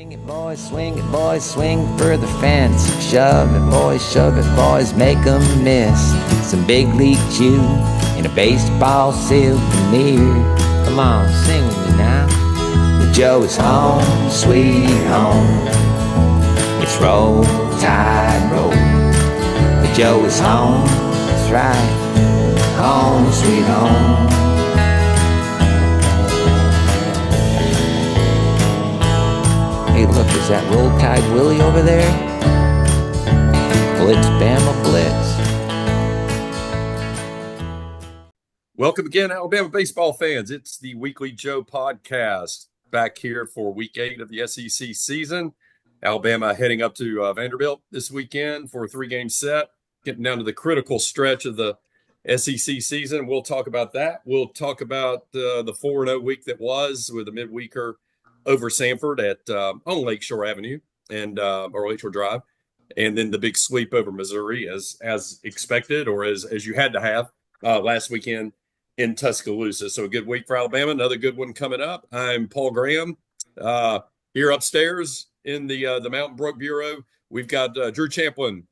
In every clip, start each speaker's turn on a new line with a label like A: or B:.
A: Swing it, boys, swing for the fence. Shove it, boys, make 'em miss. Some big league chew and a baseball souvenir. Come on, sing with me now. The Joe is home, sweet home. It's roll, tide, roll. The Joe is home, that's right. Home, sweet home. Hey, look, is that Roll Tide Willie over there? Blitz, Bama, Blitz.
B: Welcome again, Alabama baseball fans. It's the Weekly Joe podcast back here for week 8 of the SEC season. Alabama heading up to Vanderbilt this weekend for a 3-game set, getting down to the critical stretch of the SEC season. We'll talk about that. We'll talk about the 4-0 week that was with a midweeker over Sanford on Lakeshore Avenue or Lakeshore Drive, and then the big sweep over Missouri as expected, or as you had to have last weekend in Tuscaloosa. So a good week for Alabama. Another good one coming up. I'm Paul Graham here upstairs in the Mountain Brook Bureau. We've got Drew Champlin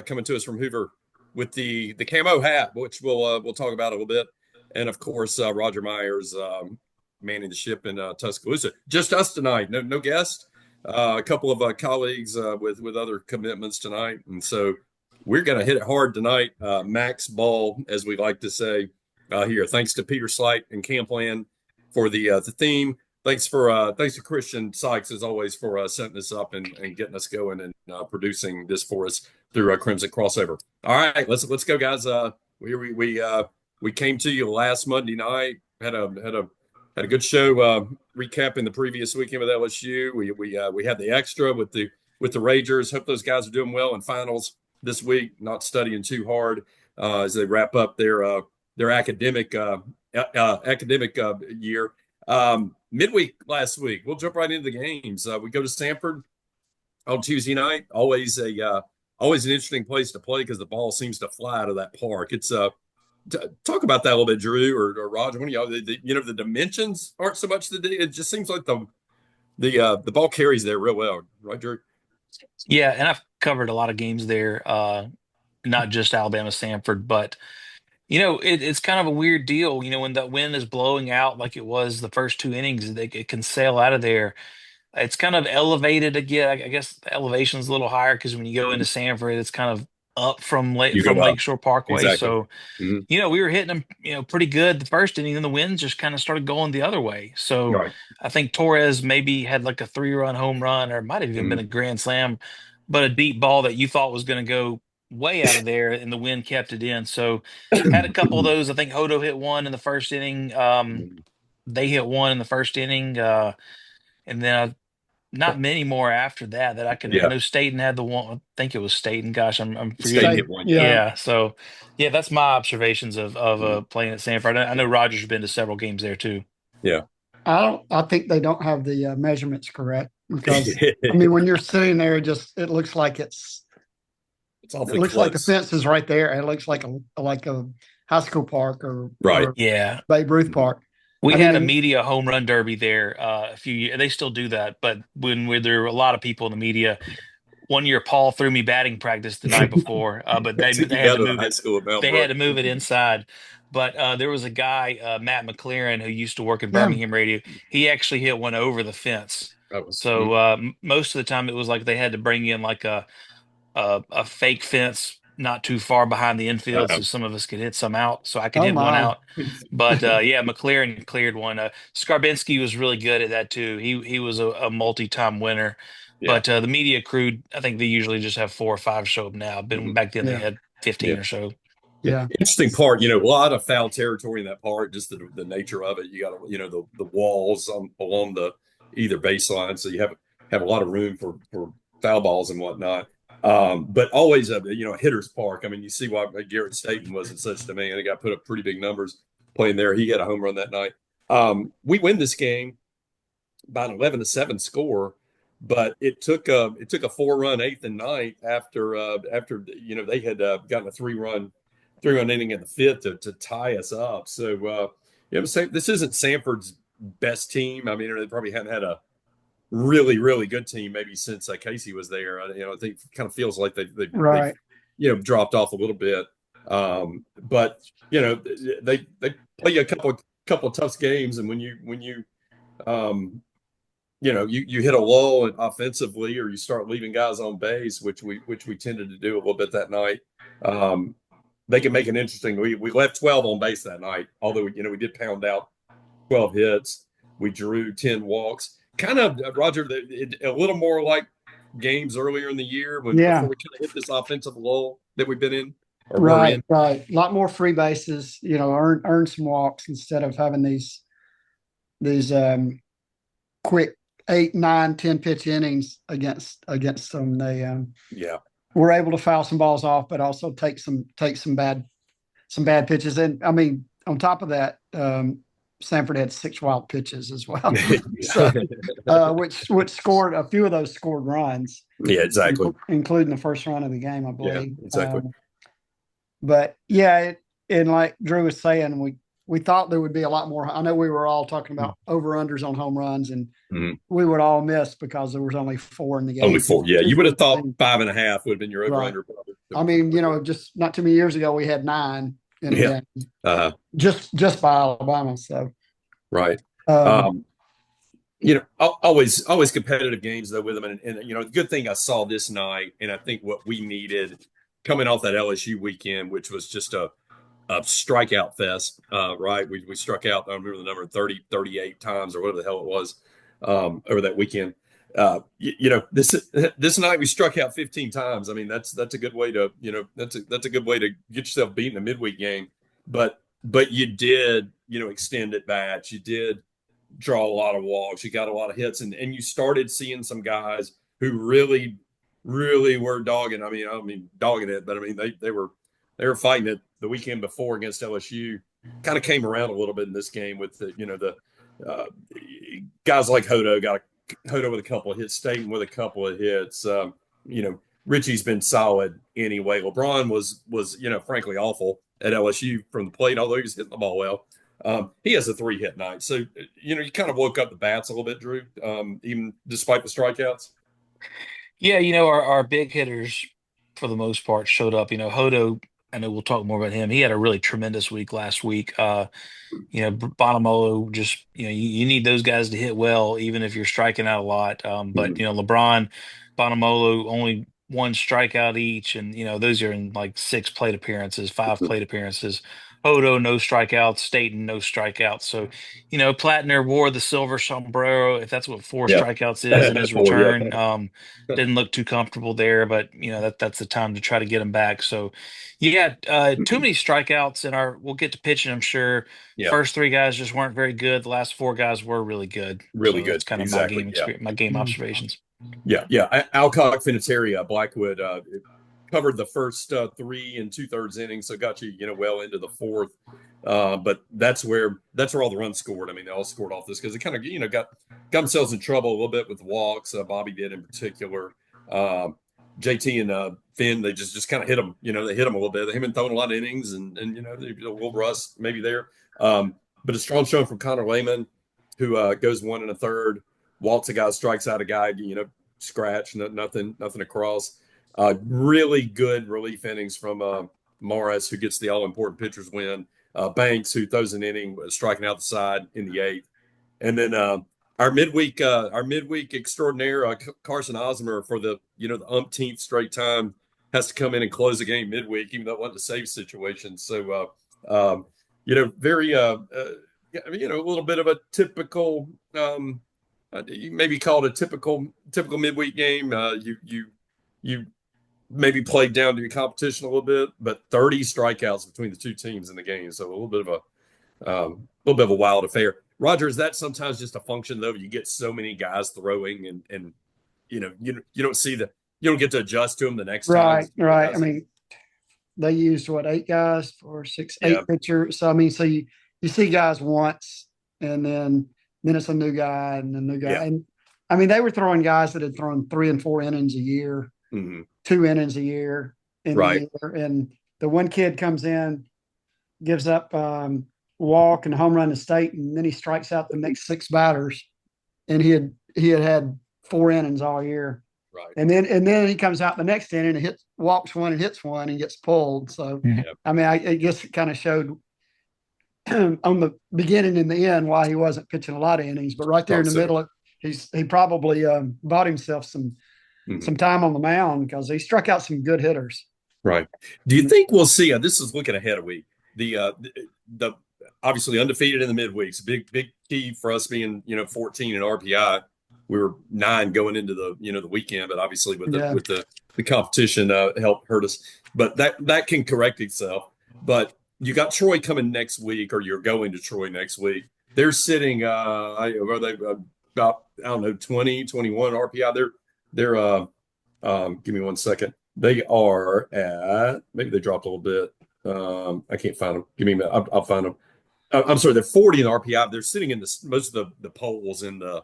B: coming to us from Hoover with the camo hat, which we'll talk about a little bit, and of course Roger Myers manning the ship in Tuscaloosa. Just us tonight, no guests. A couple of colleagues with other commitments tonight, and so we're going to hit it hard tonight. Max ball, as we like to say here. Thanks to Peter Slight and Campland for the theme. Thanks to Christian Sykes as always for setting this up and getting us going and producing this for us through Crimson Crossover. All right, let's go, guys. We came to you last Monday night. Had a good show recapping the previous weekend with LSU. We had the extra with the Ragers. Hope those guys are doing well in finals this week, not studying too hard as they wrap up their academic year. Midweek last week, we'll jump right into the games. We go to Stanford on Tuesday night. Always an interesting place to play because the ball seems to fly out of that park. It's talk about that a little bit, Drew or Roger. One of y'all, the dimensions aren't so much it just seems like the ball carries there real well, right, Drew?
C: Yeah, and I've covered a lot of games there, not just Alabama, Stanford, but it's kind of a weird deal. When the wind is blowing out like it was the first 2 innings, it can sail out of there. It's kind of elevated again. I guess the elevation is a little higher because when you go into Sanford, it's kind of up from Lakeshore Parkway.
B: Exactly.
C: So, we were hitting them, pretty good the first inning, and the winds just kind of started going the other way. So
B: Right.
C: I think Torres maybe had like a 3-run home run, or it might have even been a grand slam, but a deep ball that you thought was going to go way out of there, and the wind kept it in. So had a couple of those. I think Hodo hit one in the first inning. They hit one in the first inning, and then not many more after that I can.
B: Yeah.
C: I know Staten had the one. I think it was Staten. Gosh, I'm
B: Staten
C: forgetting.
B: hit one.
C: Yeah. So yeah, that's my observations of playing at Sanford. I know Roger's been to several games there too.
B: Yeah.
D: I think they don't have the measurements correct because when you're sitting there, it looks like it looks
B: close.
D: like the fence is right there, and it looks like a high school park or
C: Yeah,
D: Babe Ruth Park.
C: We had a media home run derby there a few years. They still do that, but when there were a lot of people in the media. One year, Paul threw me batting practice the night before, but they had to move it. They had to move it inside. But there was a guy, Matt McLaren, who used to work at Birmingham Radio. He actually hit one over the fence. So most of the time, it was like they had to bring in like a fake fence not too far behind the infield, so some of us could hit some out. So I could hit one out. But McLaren cleared one. Skarbinski was really good at that too. He was a multi-time winner. Yeah. But the media crew, I think they usually just have 4 or 5 show up now. Back then they had 15 or so.
D: Yeah.
B: Interesting part, a lot of foul territory in that part, just the nature of it. You got, the walls along the either baseline, so you have a lot of room for foul balls and whatnot. But always a hitter's park. I mean, you see why Garrett Staten was in such demand. He got put up pretty big numbers playing there. He had a home run that night. We win this game by an 11-7 score, but it took a 4-run 8th and 9th after they had gotten a 3-run inning in the 5th to tie us up. So this isn't Sanford's best team. I mean, they probably hadn't had really, really good team maybe since Casey was there. I think it kind of feels like they've
D: Right.
B: dropped off a little bit. But they play you a couple of tough games, and when you you hit a lull offensively, or you start leaving guys on base, which we tended to do a little bit that night. They can make it interesting. We left 12 on base that night, although we did pound out 12 hits. We drew 10 walks. Kind of, Roger, a little more like games earlier in the year before we kind of hit this offensive lull that we've been in or we're in.
D: Right. A lot more free bases, earn some walks instead of having these quick 8, 9, 10 pitch innings against them. They were able to foul some balls off, but also take some bad pitches. And I mean, on top of that, Sanford had 6 wild pitches as well, so, which scored a few of those scored runs.
B: Yeah, exactly,
D: including the first run of the game, I believe.
B: Yeah, exactly.
D: But yeah, and like Drew was saying, we thought there would be a lot more. I know we were all talking about over-unders on home runs, and we would all miss because there was only 4 in the game.
B: Only 4, yeah. You would have thought 5.5 would have been your over-under.
D: Right. I mean, just not too many years ago, we had 9 in the game, just by Alabama. So,
B: right. Always competitive games though with them, and the good thing I saw this night, and I think what we needed coming off that LSU weekend, which was just a strikeout fest, right? We struck out, I don't remember the number, 30, 38 times or whatever the hell it was over that weekend. This night we struck out 15 times. I mean, that's a good way to, that's a good way to get yourself beat in a midweek game. But you did, extend at bats. You did draw a lot of walks. You got a lot of hits, and you started seeing some guys who really, really were dogging. I don't mean dogging it, but I mean they were fighting it the weekend before against LSU. Kind of came around a little bit in this game with the guys like Hodo with a couple of hits, Staten with a couple of hits. Richie's been solid anyway. LeBron was frankly awful at LSU from the plate, although he was hitting the ball well. He has a 3-hit night, so you kind of woke up the bats a little bit, Drew, even despite the strikeouts.
C: Yeah, our big hitters for the most part showed up. Hodo, I know we'll talk more about him. He had a really tremendous week last week. Bonamolo, just you need those guys to hit well, even if you're striking out a lot. But LeBron, Bonamolo, only 1 strikeout each, and those are in like 6 plate appearances, 5 plate appearances. Hodo, no strikeouts. Staten, no strikeouts. So, Plattner wore the silver sombrero, if that's what 4 strikeouts is in his return. Didn't look too comfortable there, but that's the time to try to get him back. So, too many strikeouts in we'll get to pitching, I'm sure.
B: Yeah.
C: First 3 guys just weren't very good. The last 4 guys were really good.
B: Really good.
C: That's kind of
B: exactly.
C: my game observations.
B: Yeah. Alcock, Finiteria, Blackwood covered the first 3 and 2/3 innings, so got you well into the 4th. But that's where all the runs scored. I mean, they all scored off this because they kind of got themselves in trouble a little bit with walks. Bobby did in particular. JT and Finn, they just kind of hit them. They hit them a little bit. They haven't thrown a lot of innings, and a little rust maybe there. But a strong showing from Connor Lehman, who goes 1 1/3, walks a guy, strikes out a guy, scratch, nothing across. Really good relief innings from Morris, who gets the all-important pitcher's win. Banks, who throws an inning, striking out the side in the 8th. And then our midweek extraordinaire, Carson Osmer, for the umpteenth straight time, has to come in and close the game midweek, even though it wasn't a save situation. So, very, a little bit of a typical, you maybe call it a typical midweek game. You maybe played down to your competition a little bit, but 30 strikeouts between the 2 teams in the game. So a little bit of a wild affair. Roger, is that sometimes just a function though? You get so many guys throwing and you don't get to adjust to them the next time.
D: Right. I mean, they used 8 guys for 8 pitchers. So I mean, so you see guys once, and then it's a new guy and a new guy. Yeah. And I mean, they were throwing guys that had thrown 3 and 4 innings a year. 2 innings a year
B: right.
D: And the one kid comes in, gives up walk and home run to State, and then he strikes out the next 6 batters, and he he had 4 innings all year.
B: Right.
D: And then he comes out the next inning and walks one and hits one and gets pulled. So, I mean, I guess it kind of showed on the beginning and the end why he wasn't pitching a lot of innings. But right there in the middle, he probably bought himself some time on the mound because he struck out some good hitters.
B: Right. Do you think we'll see? This is looking ahead a week. The obviously undefeated in the midweeks. Big key for us being 14 in RPI. We were 9 going into the weekend, but obviously with the competition helped hurt us. But that can correct itself. But you got Troy coming next week, or you're going to Troy next week. They're sitting are they about, I don't know, 20, 21 RPI. They're give me 1 second. They are at, maybe they dropped a little bit. I can't find them. Give me a minute. I'll find them. I'm sorry, they're 40 in RPI. They're sitting in most of the polls in the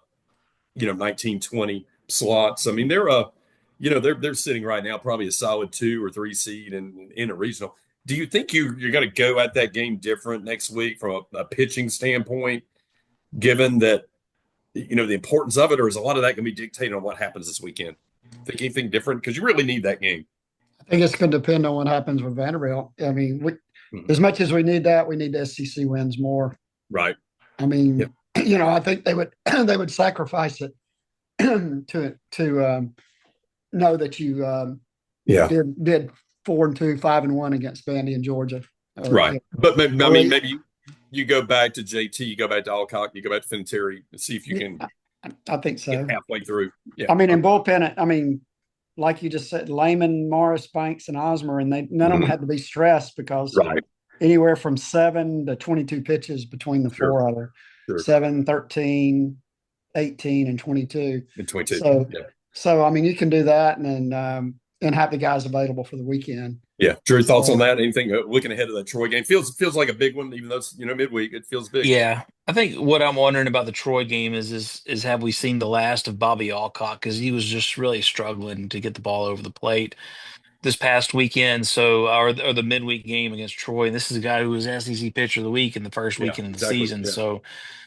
B: 19, 20 slots. I mean, they're sitting right now probably a solid 2 or 3 seed in a regional. Do you think you're going to go at that game different next week from a pitching standpoint, given that the importance of it, or is a lot of that going to be dictated on what happens this weekend? Think anything different? Because you really need that game.
D: I think it's going to depend on what happens with Vanderbilt. I mean, as much as we need that, we need the SEC wins more.
B: Right.
D: I mean, I think they would sacrifice it to know that you did 4-2, 5-1 against Vandy and Georgia.
B: Right. But maybe you go back to JT, you go back to Alcock, you go back to Finterry and see if you can.
D: I think so.
B: Get halfway through. Yeah.
D: I mean, in bullpen, like you just said, Lehman, Morris, Banks, and Osmer, and none of them had to be stressed because anywhere from 7 to 22 pitches between the four other 7, 13, 18, and 22.
B: And 22.
D: So I mean, you can do that and have the guys available for the weekend.
B: Yeah. Drew, thoughts on that? Anything looking ahead of the Troy game? Feels like a big one, even though it's midweek. It feels big.
C: Yeah. I think what I'm wondering about the Troy game is have we seen the last of Bobby Alcock, because he was just really struggling to get the ball over the plate this past weekend. So or the midweek game against Troy. And this is a guy who was SEC pitcher of the week in the first weekend of the season. Yeah. So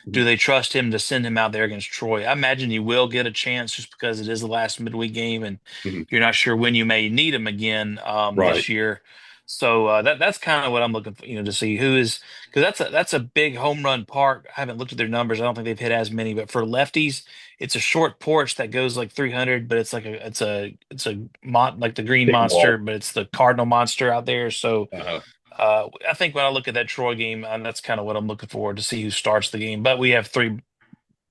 C: do they trust him to send him out there against Troy? I imagine he will get a chance just because it is the last midweek game and you're not sure when you may need him again this year. So that's kind of what I'm looking for, to see who is, because that's a big home run park. I haven't looked at their numbers. I don't think they've hit as many, but for lefties, it's a short porch that goes like 300, but it's like like the green monster, but it's the Cardinal monster out there. So I think when I look at that Troy game, that's kind of what I'm looking for, to see who starts the game. But we have 3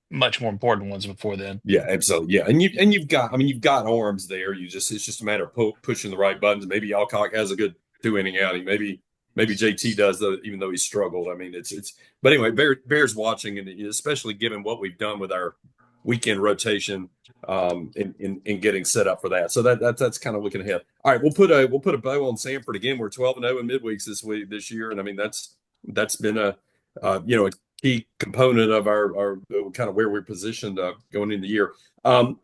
C: much more important ones before then.
B: Yeah, absolutely. Yeah, and you've got arms there. It's just a matter of pushing the right buttons. Maybe Alcock has a good 2-inning outing. Maybe JT does, though, even though he struggled. I mean, it's. But anyway, Bears watching, and especially given what we've done with our weekend rotation, in getting set up for that. So that's kind of looking ahead. All right, we'll put a bow on Sanford again. We're 12-0 in midweeks this year, and I mean that's been a key component of our kind of where we're positioned going into the year.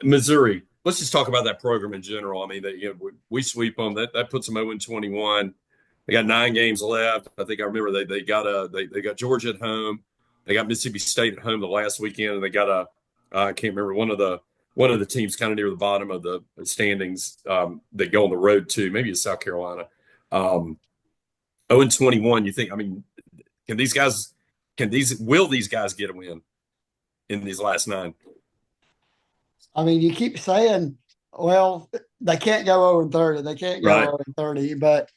B: Missouri. Let's just talk about that program in general. I mean, we sweep them. That puts them 0-21. They got 9 games left. I think I remember they got Georgia at home. They got Mississippi State at home the last weekend, and they got I can't remember one of the teams kind of near the bottom of the standings. They go on the road to, maybe it's South Carolina. 0-21. You think? I mean, will these guys get a win in these last 9?
D: I mean, you keep saying, well, they can't go 0-30. They can't go 0-30, but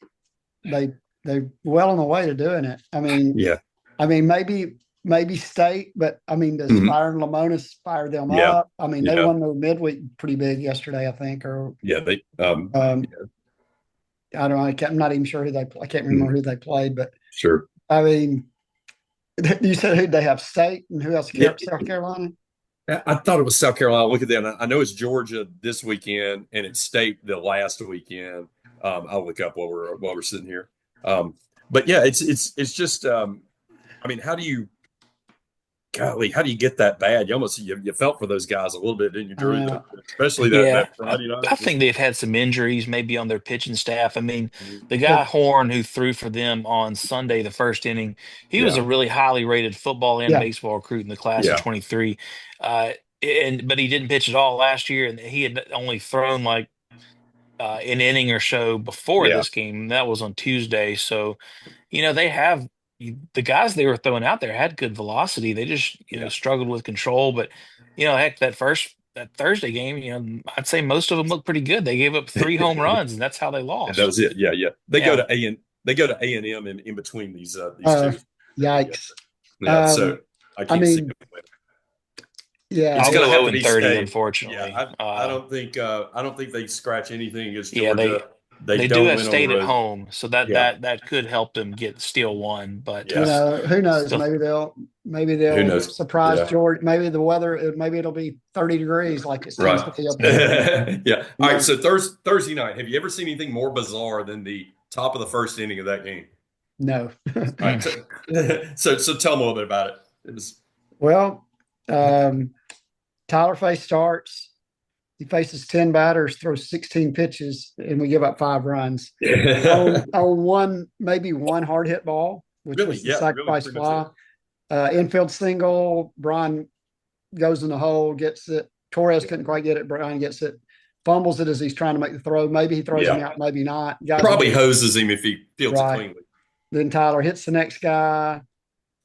D: they're well on the way to doing it. I mean, I mean, maybe State, but I mean, does Byron Lamonis fire them up? I mean, they won the midweek pretty big yesterday, I think. Or
B: they.
D: I don't know. I'm not even sure I can't remember who they played, but
B: sure.
D: I mean, you said who they have? State, and who else? South Carolina.
B: I thought it was South Carolina. Look at that. I know it's Georgia this weekend, and it's State the last weekend. I'll look up while we're sitting here. But yeah, it's just. I mean, how do you get that bad? You almost you felt for those guys a little bit, didn't you, Drew? Especially that Friday night.
C: I think they've had some injuries, maybe on their pitching staff. I mean, the guy Horn who threw for them on Sunday, the first inning, he was a really highly rated football and baseball recruit in the class of 23. but he didn't pitch at all last year, and he had only thrown like an inning or so before
B: Yeah.
C: this game. That was on Tuesday. So, they have the guys they were throwing out there had good velocity. They just, struggled with control. But, heck, that Thursday game, I'd say most of them looked pretty good. They gave up 3 home runs, and that's how they
B: And that
C: lost.
B: was it. Yeah, yeah. They
C: Yeah.
B: go to A&M in between these two.
D: Yikes.
B: Yeah, so I can't see them winning.
D: Yeah,
C: I'll
B: It's gonna
C: go
B: have
C: 0
B: to be
C: and 30,
B: state.
C: unfortunately.
B: Yeah, I don't think they scratch anything against
C: Yeah,
B: Georgia.
C: they do
B: don't
C: have
B: win on the
C: State at
B: road.
C: home, so
B: Yeah.
C: that could help them get steal one. But
B: Yeah.
D: who knows?
C: still,
D: Maybe
B: Who
D: they'll
B: knows?
D: surprise
B: Yeah.
D: Georgia. Maybe the weather. Maybe it'll be 30 degrees like it seems to
B: Right.
D: be up there.
B: Yeah. All right. So Thursday night, have you ever seen anything more bizarre than the top of the first inning of that game?
D: No.
B: All right. So tell me a little bit about it. It was
D: Well, Tyler Face starts. He faces 10 batters, throws 16 pitches, and we give up 5 runs on maybe one hard hit ball, which
B: Really?
D: was the
B: Yeah,
D: sacrifice
B: really, pretty
D: fly. Infield single. Brian goes in the hole, gets it. Torres couldn't quite get it. Brian gets it, fumbles it as he's trying to make the throw. Maybe he throws him out, maybe not. Guys
B: probably hoses him if he fields it
D: Right.
B: cleanly.
D: Then Tyler hits the next guy.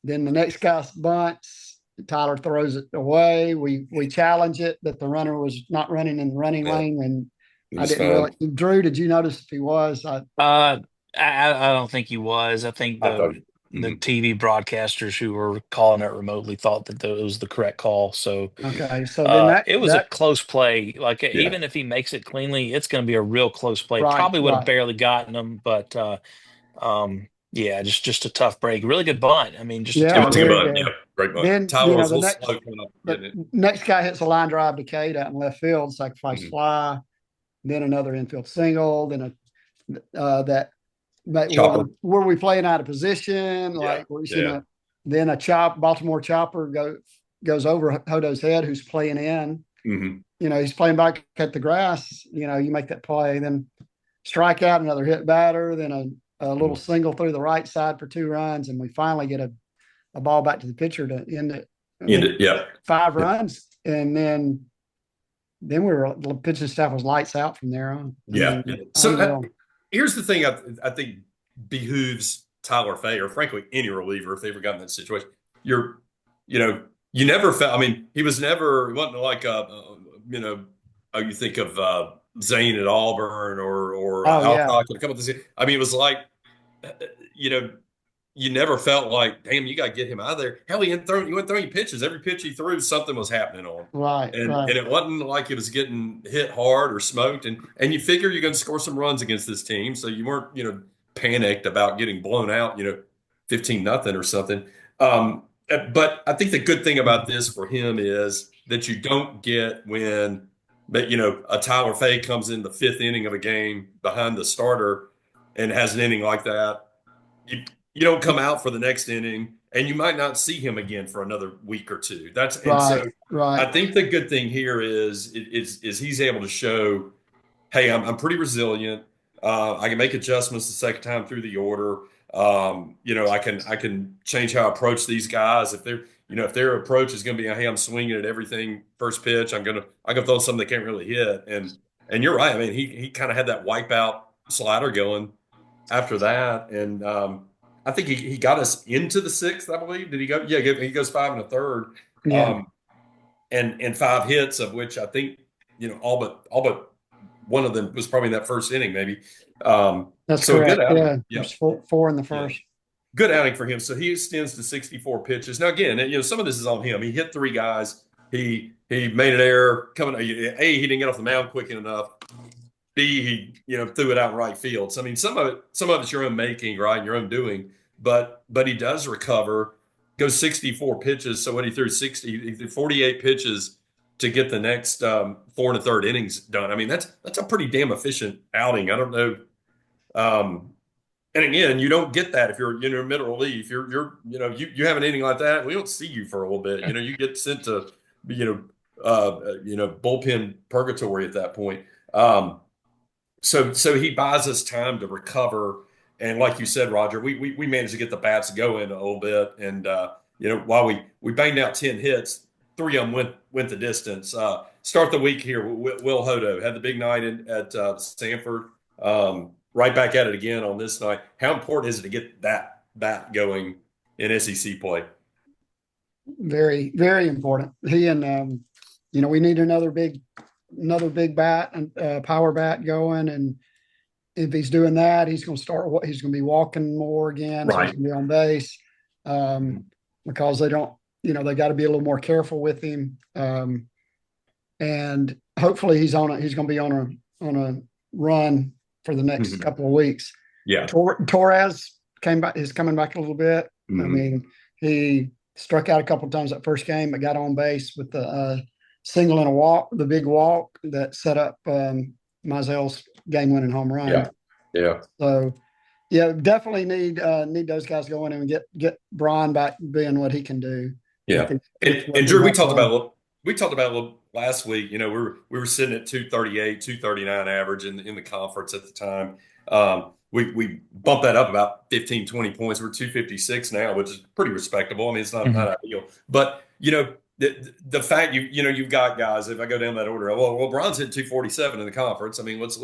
D: Then the next guy bunts. Tyler throws it away. We challenge it that the runner was not running in the running lane, and I didn't really. Drew, did you notice if he was?
C: I don't think he was. I think the TV broadcasters who were calling it remotely thought that it was the correct call. So
D: okay, so then
C: it was a close play. Like even if he makes it cleanly, it's going to be a real close play.
D: Right,
C: Probably would have
D: right.
C: barely gotten him, but yeah, just a tough break. Really good bunt. I mean, just a
B: It
C: tough
B: was a good
C: break.
B: bunt. Yeah, great bunt.
D: Then,
B: Tyler was a
D: the
B: little
D: next,
B: slow coming up.
D: the next guy hits a line drive to Cade out in left field, sacrifice
B: Mhm.
D: fly. Then another infield single. Then that
B: Chopper.
D: were we playing out of position? Like then a Baltimore chopper goes over Hodo's head, who's playing in.
B: Mm-hmm.
D: He's playing back at the grass. You make that play, then strike out, another hit batter, then a little single through the right side for 2 runs, and we finally get a ball back to the pitcher to end it.
B: Yeah.
D: 5 runs, and then the pitching staff was lights out from there on.
B: So here's the thing I think behooves Tyler Fay, or frankly any reliever if they ever got in that situation. You never felt. I mean, he wasn't like you think of Zane at Auburn or Alcock a couple of things. I mean, it was like you never felt like, damn, you got to get him out of there. Hell, he went throwing pitches. Every pitch he threw, something was happening on.
D: Right.
B: And it wasn't like it was getting hit hard or smoked. And you figure you're going to score some runs against this team. So you weren't, panicked about getting blown out, 15-0 or something. But I think the good thing about this for him is that you don't get when, a Tyler Fay comes in the 5th inning of a game behind the starter and has an inning like that. You don't come out for the next inning, and you might not see him again for another week or 2. I think the good thing here is he's able to show, hey, I'm pretty resilient. I can make adjustments the second time through the order. I can change how I approach these guys. If their approach is going to be, hey, I'm swinging at everything first pitch, I'm gonna throw something they can't really hit. And you're right. I mean, he kind of had that wipeout slider going after that, and I think he got us into the 6th, I believe. Did he go? Yeah, he goes 5 1/3.
D: Yeah.
B: And 5 hits, of which I think all but one of them was probably in that first inning, maybe.
D: That's
B: so
D: correct.
B: A good outing.
D: There's 4 in the first.
B: Yeah. Good outing for him. So he extends to 64 pitches. Now again, some of this is on him. He hit 3 guys. He made an error coming. A, he didn't get off the mound quick enough. B, he threw it out in right field. So I mean, some of it's your own making, right? Your own doing. But he does recover. Goes 64 pitches. So when he threw 48 pitches to get the next 4 1/3 innings done. I mean, that's a pretty damn efficient outing. I don't know. And again, you don't get that if you're middle relief. You have an inning like that. We don't see you for a little bit. You get sent to bullpen purgatory at that point. So he buys us time to recover. And like you said, Roger, we managed to get the bats going a little bit. And while we banged out 10 hits, three of them went the distance. Start the week here. Will Hodo had the big night at Sanford. Right back at it again on this night. How important is it to get that going in SEC play?
D: Very, very important. He and we need another big bat and power bat going. And if he's doing that, he's going to be walking more again.
B: Right.
D: So he's going to be on base because they don't, they got to be a little more careful with him. And hopefully he's going to be on a run for the next couple of weeks.
B: Yeah.
D: Torres is coming back a little bit. I mean, he struck out a couple of times that first game, but got on base with the single and a walk, the big walk that set up Mizell's game-winning home run.
B: Yeah.
D: So, yeah, definitely need those guys going and get Brian back being what he can do.
B: Yeah. And Drew, we talked about it last week. We were sitting at 238, 239 average in the conference at the time. We bumped that up about 15, 20 points. We're 256 now, which is pretty respectable. I mean, it's not ideal, but the fact you've got guys. If I go down that order, well, Bron's hit 247 in the conference. I mean, let's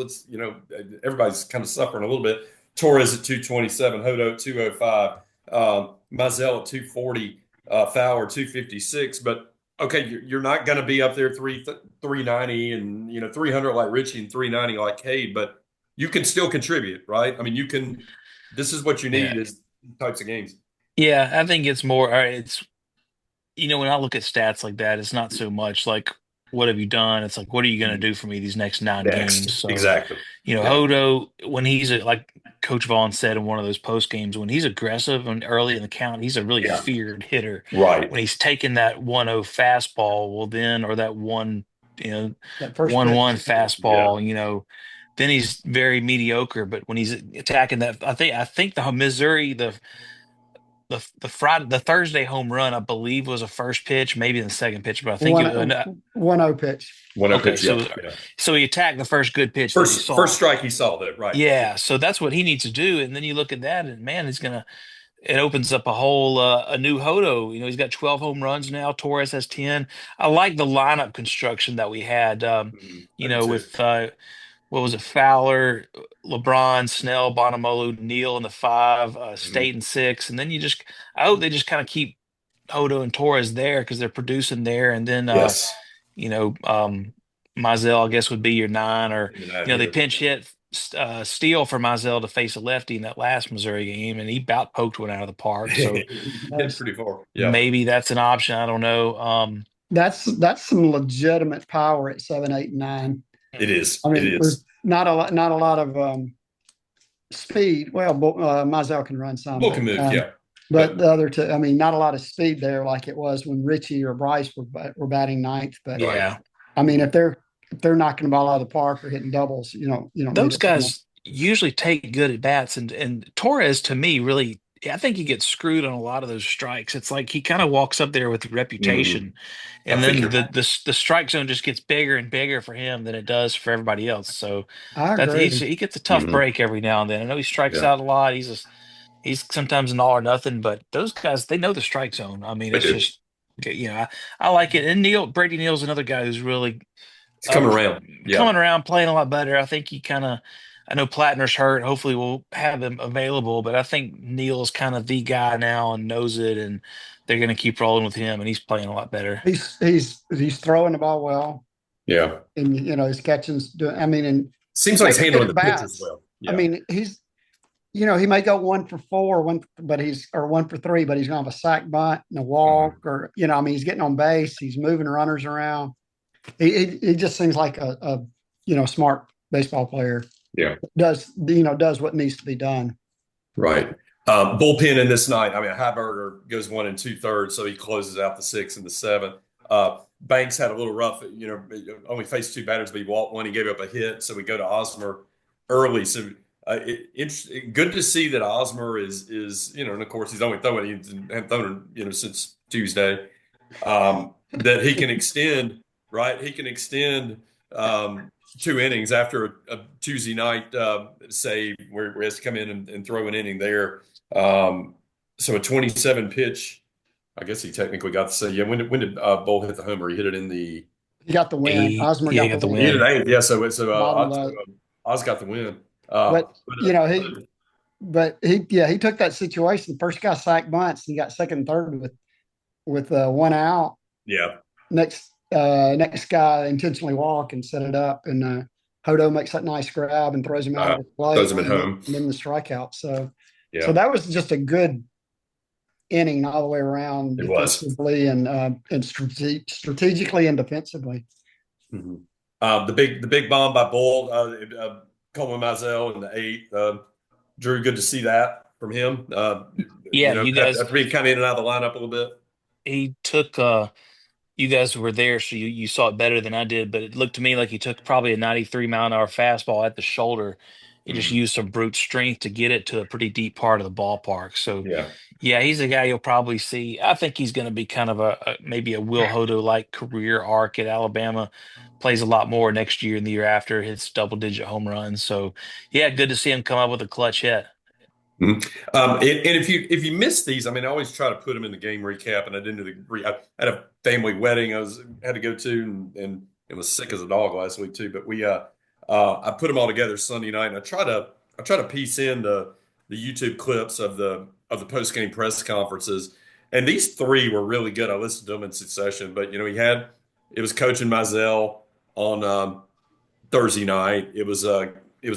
B: everybody's kind of suffering a little bit. Torres at 227, Hodo at 205, Mizell at 240, Fowler 256. But okay, you're not going to be up there 390 and 300 like Richie and 390 like Cade, but you can still contribute, right? I mean, you can. This is what you need is types of games.
C: Yeah, I think it's more. It's when I look at stats like that, it's not so much like what have you done. It's like what are you going to do for me these next 9 games? So
B: exactly.
C: Hodo, when he's like Coach Vaughn said in one of those post games, when he's aggressive and early in the count, he's a really feared hitter.
B: Right.
C: When he's taking that 1-0 fastball, or that 1-1 fastball, then he's very mediocre. But when he's attacking that, I think the Missouri the Thursday home run, I believe, was a first pitch, maybe the second pitch, but I think
D: 1-0 pitch.
B: 1-0 pitch.
C: So he attacked the first good pitch.
B: First strike he saw that, right?
C: Yeah, so that's what he needs to do. And then you look at that, and man, it opens up a whole a new Hodo. He's got 12 home runs now. Torres has 10. I like the lineup construction that we had. With what was it? Fowler, LeBron, Snell, Bonamolu, Neal in the 5, State in 6, and then I hope they just kind of keep Hodo and Torres there because they're producing there, and then Mizell, I guess, would be your 9, or they pinch hit Steele for Mizell to face a lefty in that last Missouri game, and he about poked one out of the park. So
B: that's pretty far. Yeah,
C: maybe that's an option. I don't know.
D: That's some legitimate power at 7, 8, and 9.
B: It is.
D: I mean,
B: it is
D: not a lot of speed. Well, Mizell can run some.
B: Bull can move,
D: But the other two, I mean, not a lot of speed there like it was when Richie or Bryce were batting ninth. But I mean, if they're knocking the ball out of the park or hitting doubles,
C: those guys usually take good at bats, and Torres, to me, really, I think he gets screwed on a lot of those strikes. It's like he kind of walks up there with reputation, and then the strike zone just gets bigger and bigger for him than it does for everybody else. So he gets a tough break every now and then. I know he strikes out a lot. He's sometimes an all or nothing, but those guys, they know the strike zone. I mean, it's just I like it. And Brady Neal's another guy who's really
B: coming around,
C: playing a lot better. I think I know Plattner's hurt. Hopefully we'll have him available, but I think Neal's kind of the guy now and knows it, and they're going to keep rolling with him, and he's playing a lot better.
D: He's throwing the ball well.
B: Yeah.
D: And, his catching's doing, I mean, and
B: seems like he's handling the pitch as well.
D: Yeah. I mean, he's, he may go 1 for 4, 1 for 3, but he's going to have a sack bunt and a walk or, I mean, he's getting on base. He's moving runners around. He just seems like a smart baseball player.
B: Yeah.
D: Does what needs to be done.
B: Right. Bullpen in this night. I mean, Heiberger goes 1 2/3, so he closes out the 6th and the 7th. Banks had a little rough, only faced 2 batters, but he walked 1. He gave up a hit, so we go to Osmer early. So it's good to see that Osmer is and of course he's only throwing, he hasn't thrown since Tuesday. That he can extend, right? He can extend 2 innings after a Tuesday night save where he has to come in and throw an inning there. So a 27 pitch I guess he technically got to say, yeah. When did Bull hit the homer? He hit it in the
D: He got the win. Osmer
C: Yeah, he
D: got
C: got
D: the
C: the
B: he hit
D: win.
B: it
C: win.
B: eighth. Yeah, so
D: Bottom
B: Oz,
D: left.
B: Oz got the win.
D: But
B: But
D: you know, he took that situation. The first guy sacked bunts, and he got second and third with one out.
B: yeah,
D: Next guy intentionally walk and set it up, and Hodo makes that nice grab and throws him out of the
B: throws
D: plate,
B: him at home.
D: and then the strikeout. So
B: Yeah,
D: that was just a good inning all the way around,
B: it was.
D: defensively and strategically and defensively.
B: Mhm. The big bomb by Bull, Coleman Mizell in the eighth. Drew, good to see that from him.
C: Yeah, you guys.
B: After being kind of in and out of the lineup a little bit.
C: He took. You guys were there, so you saw it better than I did. But it looked to me like he took probably a 93-mile-an-hour fastball at the shoulder. He just
B: Mhm.
C: used some brute strength to get it to a pretty deep part of the ballpark. So,
B: Yeah.
C: yeah, he's a guy you'll probably see. I think he's going to be kind of maybe a Will Hodo like career arc at Alabama. Plays a lot more next year and the year after. Hits double-digit home runs. So, yeah, good to see him come up with a clutch hit.
B: Mhm. And if you miss these, I mean, I always try to put them in the game recap, and I didn't do I had a family wedding had to go to, and it was sick as a dog last week too. But I put them all together Sunday night, and I try to piece in the YouTube clips of the post game press conferences, and these three were really good. I listened to them in succession, but it was coaching Mizell on Thursday night. It was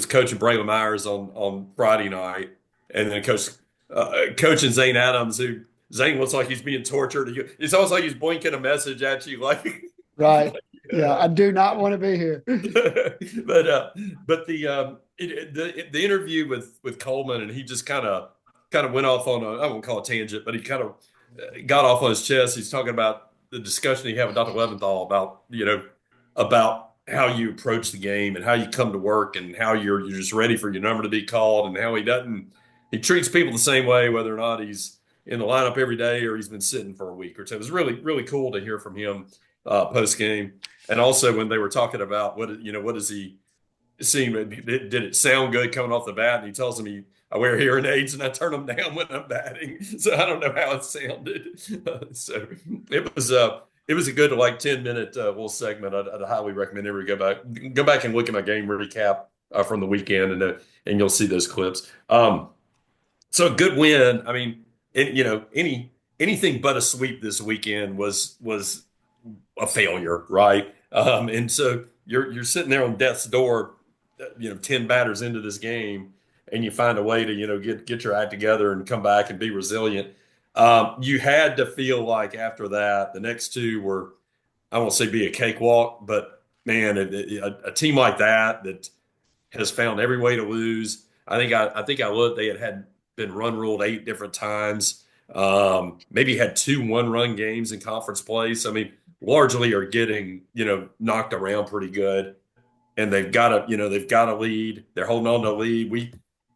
B: coaching Braylon Myers on Friday night, and then coaching Zane Adams, who Zane looks like he's being tortured. It's almost like he's blinking a message at you, like.
D: Right. Yeah, I do not want to be here.
B: but the interview with Coleman, and he just kind of went off on I won't call it tangent, but he kind of got off on his chest. He's talking about the discussion he had with Dr. Leventhal about how you approach the game and how you come to work and how you're just ready for your number to be called, and how he treats people the same way whether or not he's in the lineup every day or he's been sitting for a week or two. It was really really cool to hear from him post game, and also when they were talking about what does he seem, did it sound good coming off the bat, and he tells him I wear hearing aids and I turn them down when I'm batting, so I don't know how it sounded. So it was a good like 10-minute little segment. I'd highly recommend everybody go back and look at my game recap from the weekend, and you'll see those clips. So a good win. I mean, anything but a sweep this weekend was a failure, right? And so you're sitting there on death's door, 10 batters into this game, and you find a way to, get your act together and come back and be resilient. You had to feel like after that, the next two were, I won't say be a cakewalk, but man, a team like that has found every way to lose. I think I looked. They had been run ruled 8 different times. Maybe had 2 1-run games in conference play. So I mean, largely are getting knocked around pretty good, and they've got a lead. They're holding on to a lead.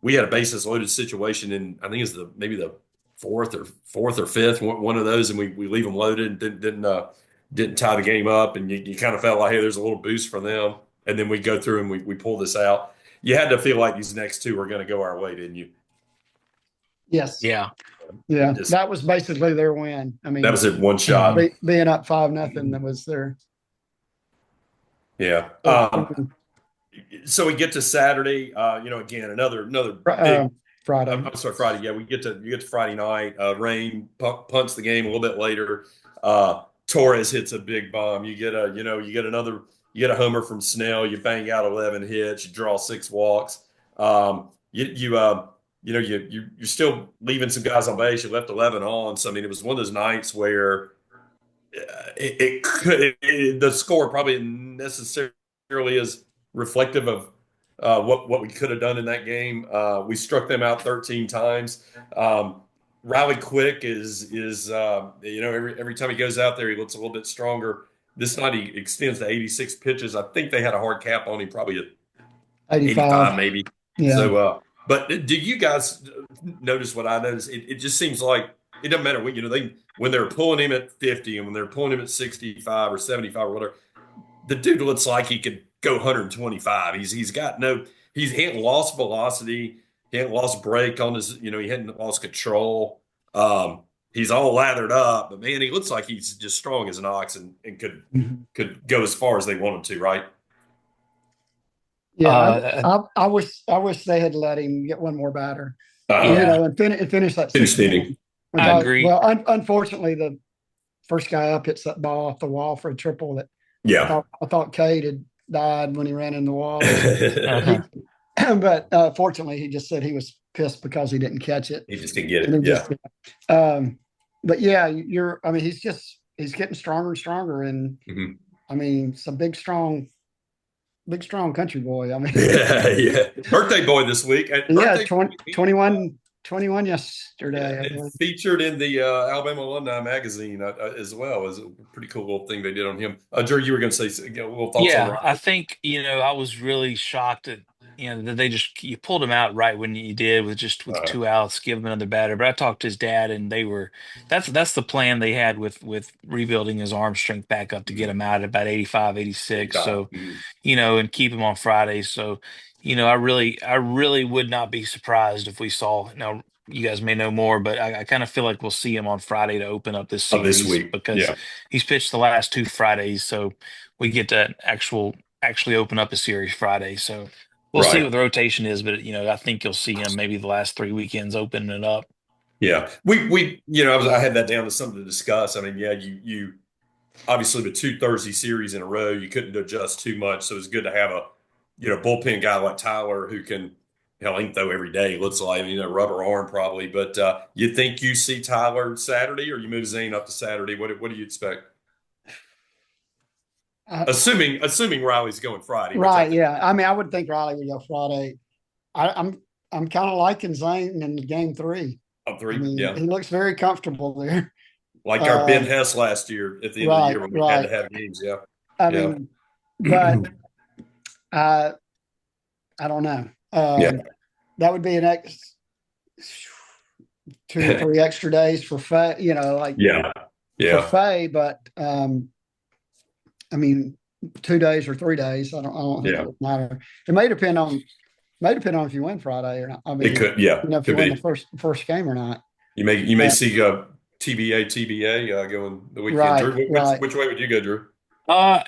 B: We had a bases loaded situation in, I think it's maybe the fourth or fifth one of those, and we leave them loaded and didn't tie the game up, and you kind of felt like, hey, there's a little boost for them, and then we go through and we pull this out. You had to feel like these next two were going to go our way, didn't you?
D: Yes.
C: Yeah.
D: Yeah.
B: Just,
D: That was basically their win. I mean,
B: that was it, one shot.
D: being up 5-0, that was their.
B: Yeah. So we get to Saturday. Again, another big.
D: Friday.
B: I'm sorry, Friday. Yeah, you get to Friday night. Rain punts the game a little bit later. Torres hits a big bomb. You get a homer from Snell. You bang out 11 hits. You draw 6 walks. You're still leaving some guys on base. You left 11 on. So I mean, it was one of those nights where the score probably necessarily is reflective of what we could have done in that game. We struck them out 13 times. Riley Quick is every time he goes out there, he looks a little bit stronger. This night he extends to 86 pitches. I think they had a hard cap on him, probably at 85 maybe.
D: Yeah.
B: So, but do you guys notice what I noticed? It just seems like it doesn't matter when they're pulling him at 50 and when they're pulling him at 65 or 75 or whatever, the dude looks like he could go 125. He hadn't lost velocity. He hadn't lost break on his, he hadn't lost control. he's all lathered up, but man, he looks like he's just strong as an ox and could go as far as they want him to, right?
D: Yeah, I wish they had let him get one more batter,
C: Yeah,
D: and finish that
B: Finish
D: sixth
B: the
D: inning.
B: inning.
C: I
D: Because,
C: agree.
D: well, unfortunately, the first guy up hits that ball off the wall for a triple that
B: Yeah.
D: I thought Cade had died when he ran in the wall.
C: Uh-huh.
D: But fortunately, he just said he was pissed because he didn't catch it,
B: He just didn't get
D: and
B: it.
D: he
B: Yeah.
D: just. But yeah, I mean, he's getting stronger and stronger, and
B: Mhm.
D: I mean, some big strong country boy. I mean,
B: Yeah, yeah. Birthday boy this week. And
D: yeah,
B: birthday
D: 20,
B: boy,
D: 21 yesterday, I
B: yeah,
D: believe.
B: featured in the Alabama Alumni Magazine as well. As a pretty cool little thing they did on him. Drew, you were going to say little thoughts on
C: Yeah, I
B: Riley?
C: think, I was really shocked that, that they just you pulled him out right when you did with
B: Uh,
C: 2 outs, give him another batter. But I talked to his dad and that's the plan they had with rebuilding his arm strength back up to get him out at about 85, 86.
B: 85.
C: So, and keep him on Fridays. So, I really would not be surprised if we saw now you guys may know more, but I kind of feel like we'll see him on Friday to open up this
B: Of this
C: series
B: week.
C: because
B: Yeah.
C: he's pitched the last two Fridays. So we get to actually open up a series Friday. So we'll see
B: Right.
C: what the rotation is, but I think you'll see him maybe the last 3 weekends opening it up.
B: Yeah. I had that down to something to discuss. I mean, yeah, you obviously the two Thursday series in a row, you couldn't adjust too much. So it's good to have a, bullpen guy like Tyler who can, hell, he can throw every day. Looks like, rubber arm probably. But you think you see Tyler Saturday, or you move Zane up to Saturday? What do you expect?
D: Uh,
B: Assuming Riley's going Friday, which I
D: right,
B: think.
D: yeah. I mean, I would think Riley would go Friday. I'm kind of liking Zane in game three.
B: Up
D: I
B: three,
D: mean,
B: yeah.
D: he looks very comfortable there.
B: Like our Ben
D: Uh,
B: Hess last year at the end of the
D: right,
B: year when we had to
D: right.
B: have games. Yeah,
D: I
B: yeah,
D: mean, but I I don't know.
B: yeah,
D: That would be an 2 or 3 extra days for Faye, like
B: yeah,
D: for
B: yeah,
D: Faye, but I mean, 2 days or 3 days. I don't think it
B: yeah.
D: would matter. It may depend on if you win Friday or not. I
B: It
D: mean,
B: could, yeah,
D: if you
B: could
D: win the
B: be.
D: first game or not.
B: You may
D: Uh,
B: see TBA going the weekend.
D: right,
B: Drew,
D: right.
B: which way would you go, Drew?
C: Uh,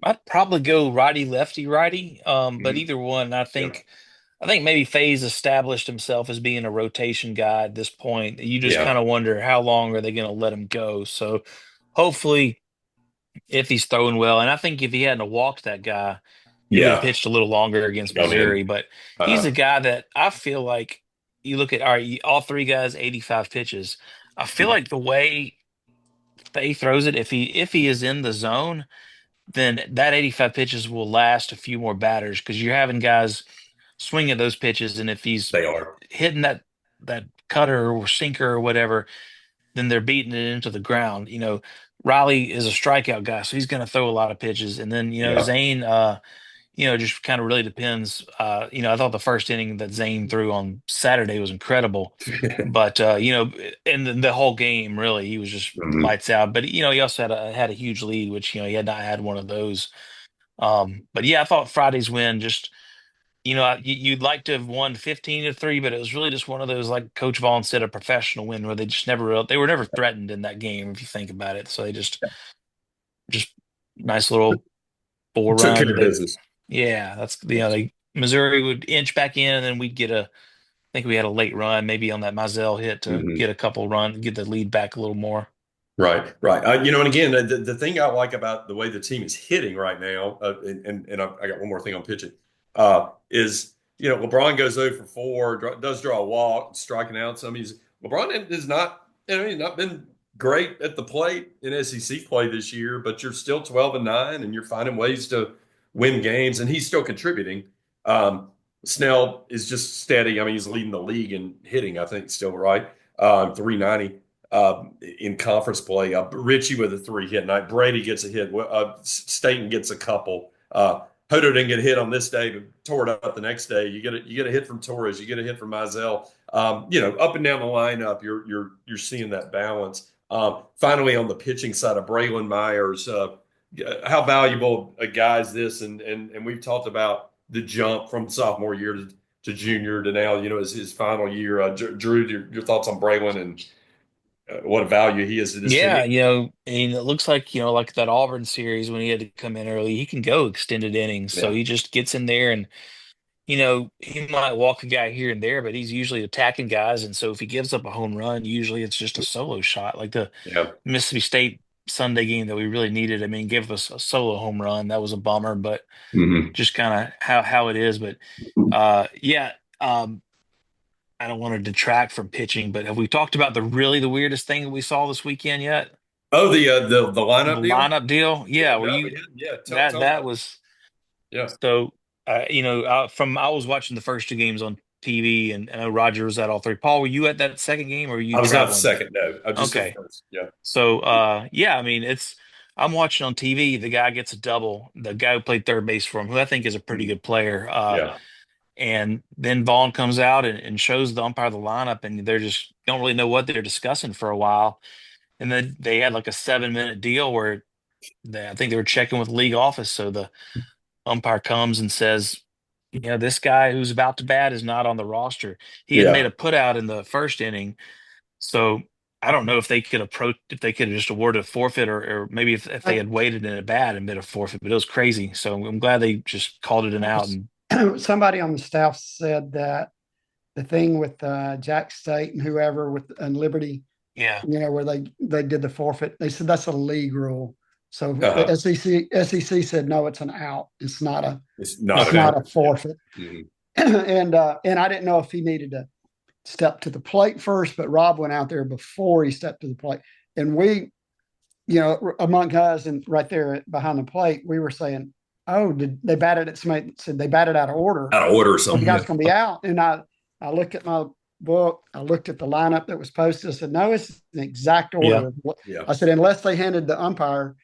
C: I'd probably go righty, lefty, righty. But
B: Hmm.
C: either one, I
B: Yeah,
C: think I think maybe Faye's established himself as being a rotation guy at this point. You just
B: yeah,
C: kind of wonder how long are they going to let him go. So hopefully, if he's throwing well, and I think if he hadn't walked that guy, he would have
B: yeah.
C: pitched a little longer against
B: Gone
C: Missouri.
B: in.
C: But he's
B: Uh-huh.
C: a guy that I feel like you look at all three guys, 85 pitches. I feel like the way Faye throws it, if he is in the zone, then that 85 pitches will last a few more batters because you're having guys swing at those pitches, and if he's
B: They are.
C: hitting that cutter or sinker or whatever, then they're beating it into the ground. Riley is a strikeout guy, so he's going to throw a lot of pitches, and then
B: Yeah.
C: Zane, just kind of really depends. I thought the first inning that Zane threw on Saturday was incredible, but and the whole game really he was just
B: Mhm.
C: lights out. But he also had a huge lead, which he had not had one of those. But yeah, I thought Friday's win just. You'd like to have won 15-3, but it was really just one of those, like Coach Vaughn said, a professional win where they were never threatened in that game, if you think about it. So they just nice little four
B: Took care
C: run.
B: of business.
C: Yeah, that's Missouri would inch back in, and then we'd I think we had a late run, maybe on that Mizell hit to
B: Mhm.
C: get a couple run, get the lead back a little more.
B: Right, right. And again, the thing I like about the way the team is hitting right now, and I got one more thing on pitching, is LeBron goes 0 for 4, does draw a walk, striking out some. LeBron is not, he's not been great at the plate in SEC play this year, but you're still 12-9, and you're finding ways to win games, and he's still contributing. Snell is just steady. I mean, he's leading the league in hitting, I think, still, right? 390 in conference play. Richie with a 3 hit night. Brady gets a hit. Staten gets a couple. Hodo didn't get a hit on this day, but tore it up the next day. You get a hit from Torres. You get a hit from Mizell. Up and down the lineup, you're seeing that balance. Finally, on the pitching side of Braylon Myers, how valuable a guy is this? And we've talked about the jump from sophomore year to junior to now, his final year. Drew, your thoughts on Braylon and what a value he is to this
C: Yeah,
B: team?
C: and it looks like, like that Auburn series when he had to come in early, he can go extended innings. So
B: Yeah.
C: he just gets in there and, he might walk a guy here and there, but he's usually attacking guys. And so if he gives up a home run, usually it's just a solo shot, like the
B: Yeah.
C: Mississippi State Sunday game that we really needed. I mean, give us a solo home run. That was a bummer, but
B: Mm-hmm.
C: just kind of how it is. But yeah, I don't want to detract from pitching, but have we talked about the weirdest thing that we saw this weekend yet?
B: Oh, the
C: The
B: lineup deal?
C: lineup deal?
B: Yeah,
C: Yeah, were
B: no, we
C: you
B: didn't. Yeah,
C: that
B: tell me
C: that
B: about it.
C: was
B: Yeah.
C: so from I was watching the first two games on TV and I know Roger was at all three. Paul, were you at that second game or were you
B: I was not the
C: traveling?
B: second, no. Just the
C: Okay.
B: first. Yeah.
C: So yeah, I mean I'm watching on TV, the guy gets a double, the guy who played third base for him, who I think is a pretty good player.
B: Yeah.
C: And then Vaughn comes out and shows the umpire the lineup, and they're just don't really know what they're discussing for a while. And then they had like a 7-minute deal where I think they were checking with league office. So the umpire comes and says, this guy who's about to bat is not on the roster. He had made
B: Yeah.
C: a put out in the first inning. So I don't know if they could if they could have just awarded a forfeit or maybe if they had waited in a bat and made a forfeit, but it was crazy. So I'm glad they just called it an out. And
D: Somebody on the staff said that the thing with Jack State and whoever and Liberty,
C: yeah,
D: where they did the forfeit, they said that's a league rule. So
B: Uh-huh.
D: the SEC said no, it's an out. It's not a
B: It's
D: it's
B: not
D: not a forfeit.
B: Mhm.
D: and I didn't know if he needed to step to the plate first, but Rob went out there before he stepped to the plate, and we, among us and right there behind the plate, we were saying, "Oh, did they batted it?" Somebody said they batted out of order.
B: Out of order or
D: The
B: something.
D: guy's going to be out, and I looked at my book. I looked at the lineup that was posted. I said, "No, it's an exact order."
B: Yeah.
D: I said, unless they handed the umpire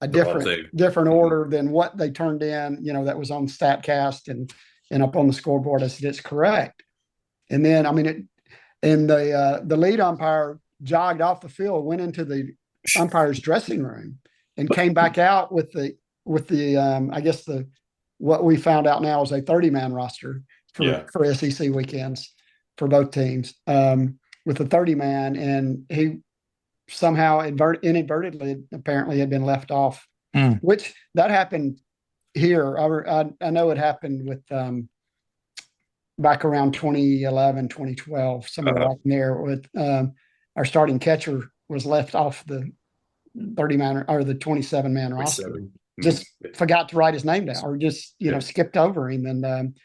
D: a
B: The wrong
D: different
B: thing.
D: order than what they turned in, that was on Statcast and up on the scoreboard. I said, it's correct. And then, the lead umpire jogged off the field, went into the umpire's dressing room, and came back out with the I guess what we found out now is a 30-man roster for SEC weekends for both teams, with a 30-man, and he somehow inadvertently apparently had been left off, which that happened here. I know it happened with back around 2011, 2012, somewhere right in there, with our starting catcher was left off the 30-man or the 27-man roster. Just forgot to write his name down, or just skipped over him, and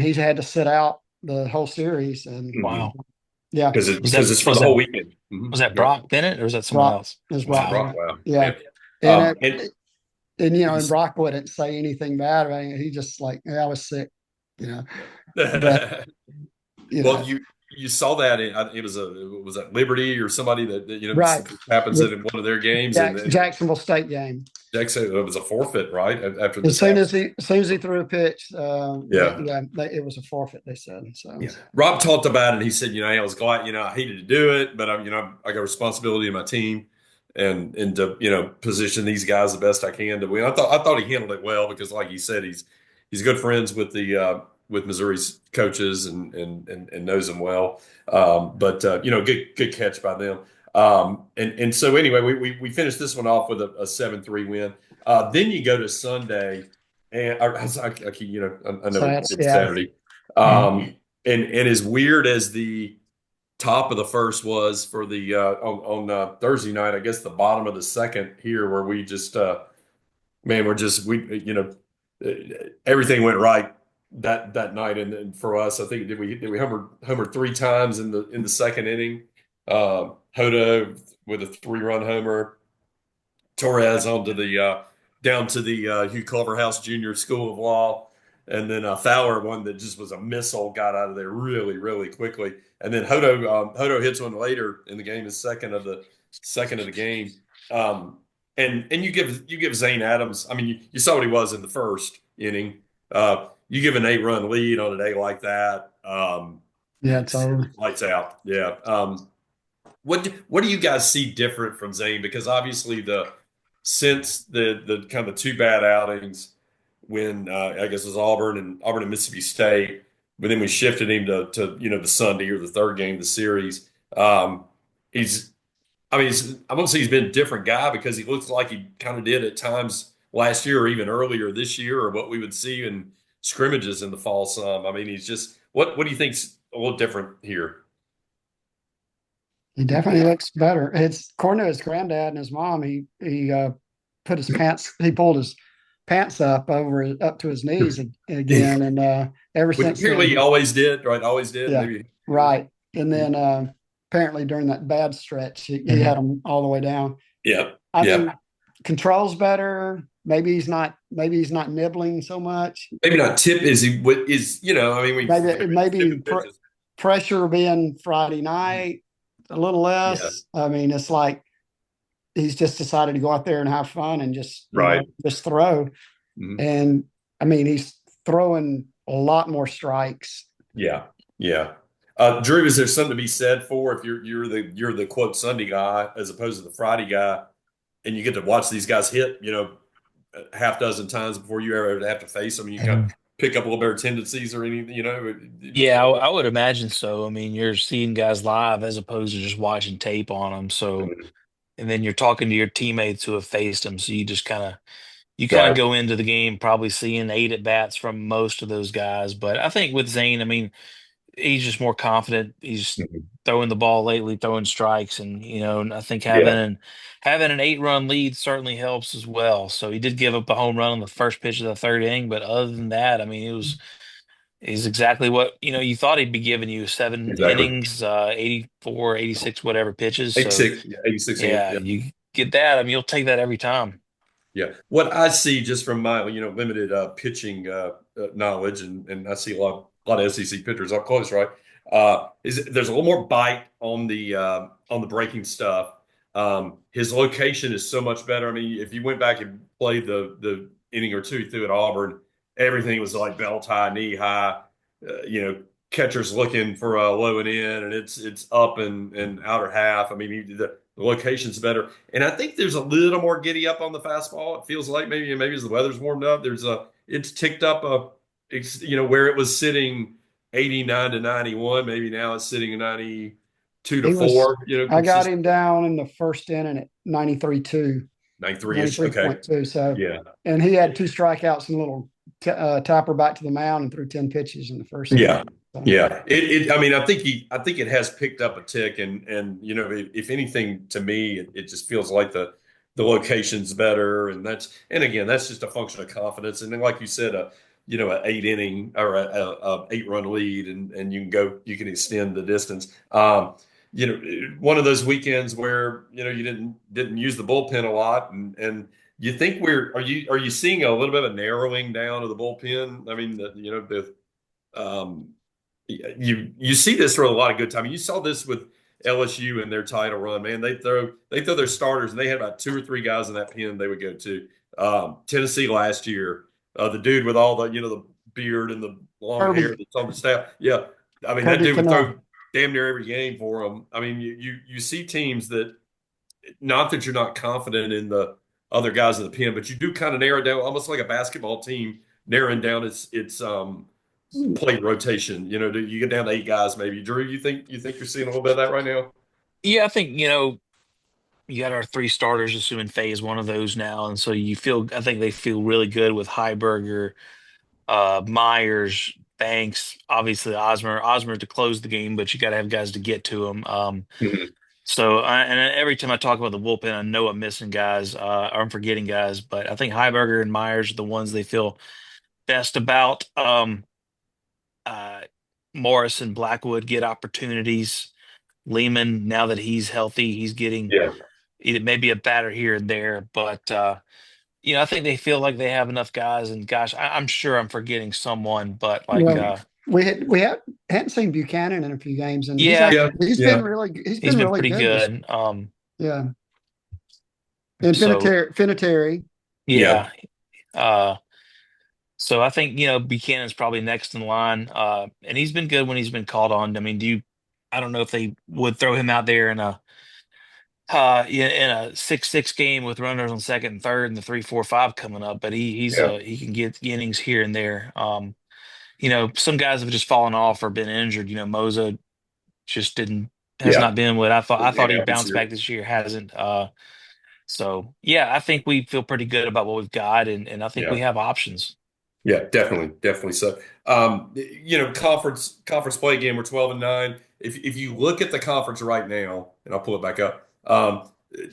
D: he's had to sit out the whole series. And
C: wow,
D: yeah,
B: because it's for the whole weekend.
C: Was that Brock Bennett or was that someone else?
D: It was Brock.
B: Wow.
D: Yeah. And and Brock wouldn't say anything bad. I mean, he just like, I was sick, But,
B: well, you saw that it was that Liberty or somebody that
D: right.
B: happens in one of their games,
D: Jacksonville State game.
B: Jackson, it was a forfeit, right? After
D: as soon as he threw a pitch, it was a forfeit. They said so.
B: Yeah. Rob talked about it. He said, I was glad, I hated to do it, but I got responsibility in my team, and to position these guys the best I can to win. I thought he handled it well because, like you said, he's good friends with with Missouri's coaches and knows them well. But good catch by them. And so anyway, we finished this one off with a 7-3 win. Then you go to Sunday, and I know it's Saturday. And as weird as the top of the first was for the on Thursday night, I guess the bottom of the second here, where we just everything went right that night, and for us, I think did we homer 3 times in the second inning. Hodo with a 3-run homer, Torres onto the down to the Hugh Culverhouse Jr. School of Law, and then Fowler, one that just was a missile, got out of there really, really quickly, and then Hodo hits one later in the game, his second of the game, and you give Zane Adams. I mean, you saw what he was in the first inning. You give an 8-run lead on a day like that.
D: It's over.
B: Lights out. Yeah. What do you guys see different from Zane? Because obviously since the kind of 2 bad outings when I guess it was Auburn and Mississippi State, but then we shifted him to the Sunday or the third game of the series. He's I mean, I won't say he's been a different guy because he looks like he kind of did at times last year or even earlier this year, or what we would see in scrimmages in the fall. Some, I mean, he's just what do you think's a little different here?
D: He definitely looks better. It's according to his granddad and his mom. He put his pants. He pulled his pants up to his knees again, and ever
B: Which
D: since
B: apparently he
D: then,
B: always did, right? Always did.
D: yeah,
B: Maybe.
D: right. And then apparently during that bad stretch, he had them all the way down.
B: Yeah.
D: I
B: Yeah.
D: mean, controls better. Maybe he's not. Maybe he's not nibbling so much.
B: Maybe not tip is he what is I mean
D: Maybe
B: pitches.
D: pressure being Friday night a little
B: Yeah.
D: less. I mean, it's like he's just decided to go out there and have fun and just
B: Right.
D: just throw.
B: Mhm.
D: And I mean, he's throwing a lot more strikes.
B: Yeah. Yeah. Drew, is there something to be said for if you're the quote Sunday guy as opposed to the Friday guy, and you get to watch these guys hit, a half dozen times before you ever have to face them, you kind of pick up a little better tendencies or anything.
C: Yeah, I would imagine so. I mean, you're seeing guys live as opposed to just watching tape on them. So, and then you're talking to your teammates who have faced them. So you kind of
B: Right.
C: go into the game probably seeing 8 at bats from most of those guys. But I think with Zane, I mean, he's just more confident. He's
B: Mhm.
C: throwing the ball lately, throwing strikes, and I think having
B: Yeah.
C: an 8-run lead certainly helps as well. So he did give up a home run on the first pitch of the third inning, but other than that, I mean, he's exactly what you thought he'd be giving you: seven
B: Exactly.
C: innings, 84, 86, whatever pitches. So
B: 86, yeah, 86 innings.
C: yeah,
B: Yeah.
C: you get that. I mean, you'll take that every time.
B: Yeah. What I see just from my, limited pitching knowledge, and I see a lot of SEC pitchers up close, right? Is there's a little more bite on the breaking stuff. His location is so much better. I mean, if you went back and played the inning or two through at Auburn, everything was like belt high, knee high. Catcher's looking for a low and in, and it's up and outer half. I mean, the location's better. And I think there's a little more giddy up on the fastball. It feels like maybe as the weather's warmed up, it's ticked up where it was sitting 89 to 91. Maybe now it's sitting at 92 to
D: He was.
B: 4.
D: I got
B: Consistent
D: him down in the first inning at 93.2,
B: 93-ish. Okay,
D: 93.2. So,
B: yeah,
D: and he had two strikeouts and a little topper back to the mound and threw 10 pitches in the first
B: yeah.
D: inning. So,
B: Yeah, I mean, I think it has picked up a tick, and if anything, to me, it just feels like the location's better, and again, that's just a function of confidence, and then like you said, an 8 inning or a 8 run lead, and you can extend the distance. One of those weekends where you didn't use the bullpen a lot, and you think are you seeing a little bit of a narrowing down of the bullpen? I mean, the um, you see this for a lot of good time. You saw this with LSU and their title run, man. They throw their starters, and they had about two or three guys in that pen they would go to. Tennessee last year, the dude with all the beard and the long hair
D: Kirby,
B: that's on the staff. Yeah, I mean that
D: Kirby
B: dude would
D: Cano.
B: throw damn near every game for them. I mean you see teams that, not that you're not confident in the other guys in the pen, but you do kind of narrow it down, almost like a basketball team narrowing down its plate rotation. You get down to 8 guys maybe. Drew, you think you're seeing a little bit of that right now?
C: Yeah, I think you got our 3 starters, assuming Faye is one of those now, and so I think they feel really good with Heiberger, Myers, Banks, obviously Osmer to close the game, but you got to have guys to get to them.
B: Mhm.
C: And every time I talk about the bullpen, I know I'm missing guys, or I'm forgetting guys, but I think Heiberger and Myers are the ones they feel best about. Uh, Morris and Blackwood get opportunities. Lehman, now that he's healthy, he's getting
B: Yeah.
C: maybe a batter here and there, but I think they feel like they have enough guys. And gosh, I'm sure I'm forgetting someone, but like,
D: Well, hadn't seen Buchanan in a few games, and
C: yeah,
B: Yeah.
D: he's
B: Yeah.
D: been really
C: he's been pretty
D: good this.
C: good.
D: Yeah, and
C: So
D: Finitary.
B: Yeah.
C: yeah, uh, so I think Buchanan's probably next in line, and he's been good when he's been called on. I mean, I don't know if they would throw him out there in a 6-6 game with runners on second and third and the 3-4-5 coming up, but he
B: Yeah.
C: he can get innings here and there. some guys have just fallen off or been injured. Moza just has not been what I thought. I thought he'd bounce back this year, hasn't. So yeah, I think we feel pretty good about what we've got, and I think we have options.
B: Yeah, definitely so. Conference play again. We're 12-9. If you look at the conference right now, and I'll pull it back up,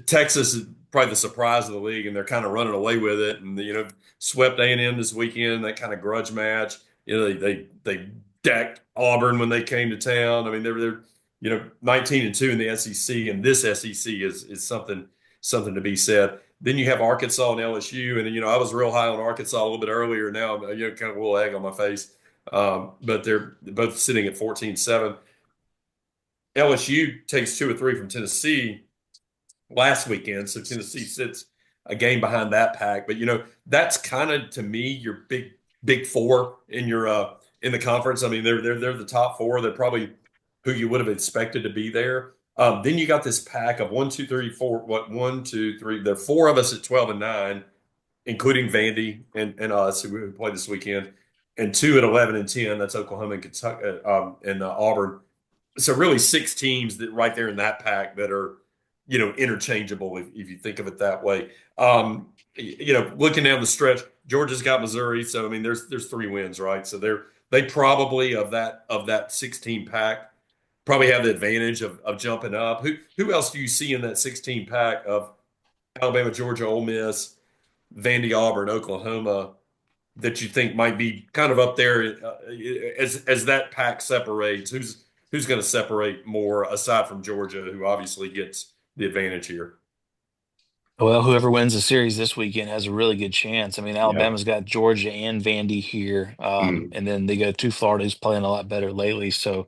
B: Texas is probably the surprise of the league, and they're kind of running away with it. And swept A&M this weekend. That kind of grudge match. They decked Auburn when they came to town. I mean, they're 19-2 in the SEC, and this SEC is something to be said. Then you have Arkansas and LSU, and I was real high on Arkansas a little bit earlier. Now I'm kind of a little egg on my face, but they're both sitting at 14-7. LSU takes 2 or 3 from Tennessee last weekend, so Tennessee sits a game behind that pack. But that's kind of, to me, your big four in the conference. I mean, they're the top four. They're probably who you would have expected to be there. Then you got this pack of 1, 2, 3, 4. What 1, 2, 3? There are 4 of us at 12-9, including Vandy and us who played this weekend, and 2 at 11-10. That's Oklahoma and Kentucky and Auburn. So really 6 teams that right there in that pack that are interchangeable if you think of it that way. Looking down the stretch, Georgia's got Missouri, so I mean there's 3 wins, right? So they probably of that 16 pack probably have the advantage of jumping up. Who else do you see in that 16 pack of Alabama, Georgia, Ole Miss, Vandy, Auburn, Oklahoma that you think might be kind of up there as that pack separates? Who's going to separate more aside from Georgia, who obviously gets the advantage here?
C: Well, whoever wins the series this weekend has a really good chance. I mean, Alabama's got Georgia and Vandy here, and then they go to Florida, who's playing a lot better lately. So,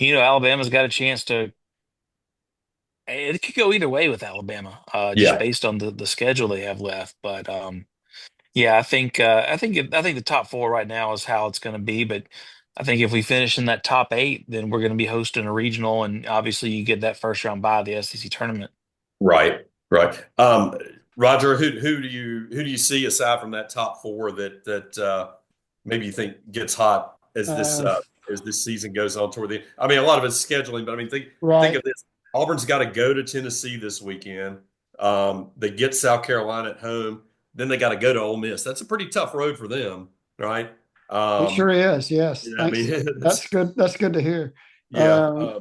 C: Alabama's got a chance to. It could go either way with Alabama, just based on the schedule they have left. But yeah, I think the top 4 right now is how it's going to be. But I think if we finish in that top 8, then we're going to be hosting a regional, and obviously you get that first round bye of the SEC tournament.
B: Right. Roger, who do you see aside from that top 4 that maybe you think gets hot as this season goes on toward the? I mean, a lot of it's scheduling, but I mean, think of this: Auburn's got to go to Tennessee this weekend. They get South Carolina at home, then they got to go to Ole Miss. That's a pretty tough road for them, right?
D: It sure is. Yes,
B: I mean,
D: that's good. That's good to hear.
C: Yeah,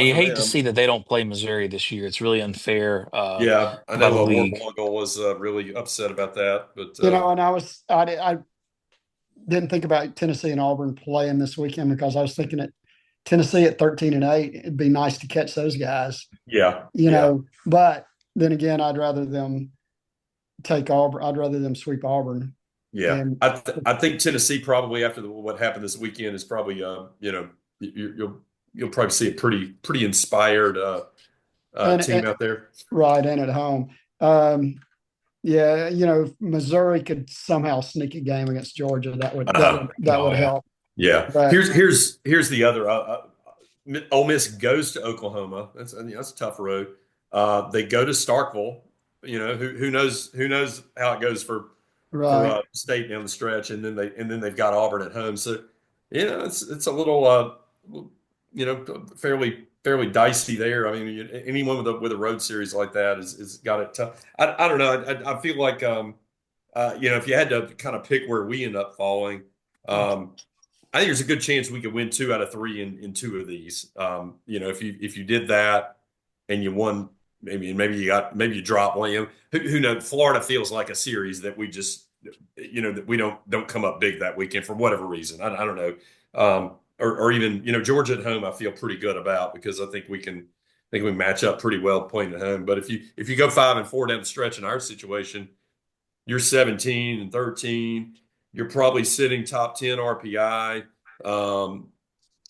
C: you hate to see that they don't play Missouri this year. It's really unfair.
B: Yeah, I know Warble was really upset about that, but
D: and I didn't think about Tennessee and Auburn playing this weekend because I was thinking that Tennessee at 13-8, it'd be nice to catch those guys.
B: Yeah,
D: but then again, I'd rather them take Auburn. I'd rather them sweep Auburn.
B: Yeah, and I think Tennessee probably after what happened this weekend is probably you'll probably see a pretty inspired team out there.
D: Right, and at home. Missouri could somehow sneak a game against Georgia. That would help.
B: Yeah. But here's the other. Ole Miss goes to Oklahoma. That's a tough road. They go to Starkville. Who knows how it goes for State down the stretch, and then they've got Auburn at home. So it's a little fairly dicey there. I mean, anyone with a road series like that is got it tough. I don't know. I feel like if you had to kind of pick where we end up falling, I think there's a good chance we could win 2 out of 3 in 2 of these. If you did that and you won, maybe you drop one. Who knows? Florida feels like a series that we just that we don't come up big that weekend for whatever reason. I don't know. Or even Georgia at home, I feel pretty good about because I think we match up pretty well playing at home. But if you go 5-4 down the stretch in our situation, you're 17-13. You're probably sitting top 10 RPI.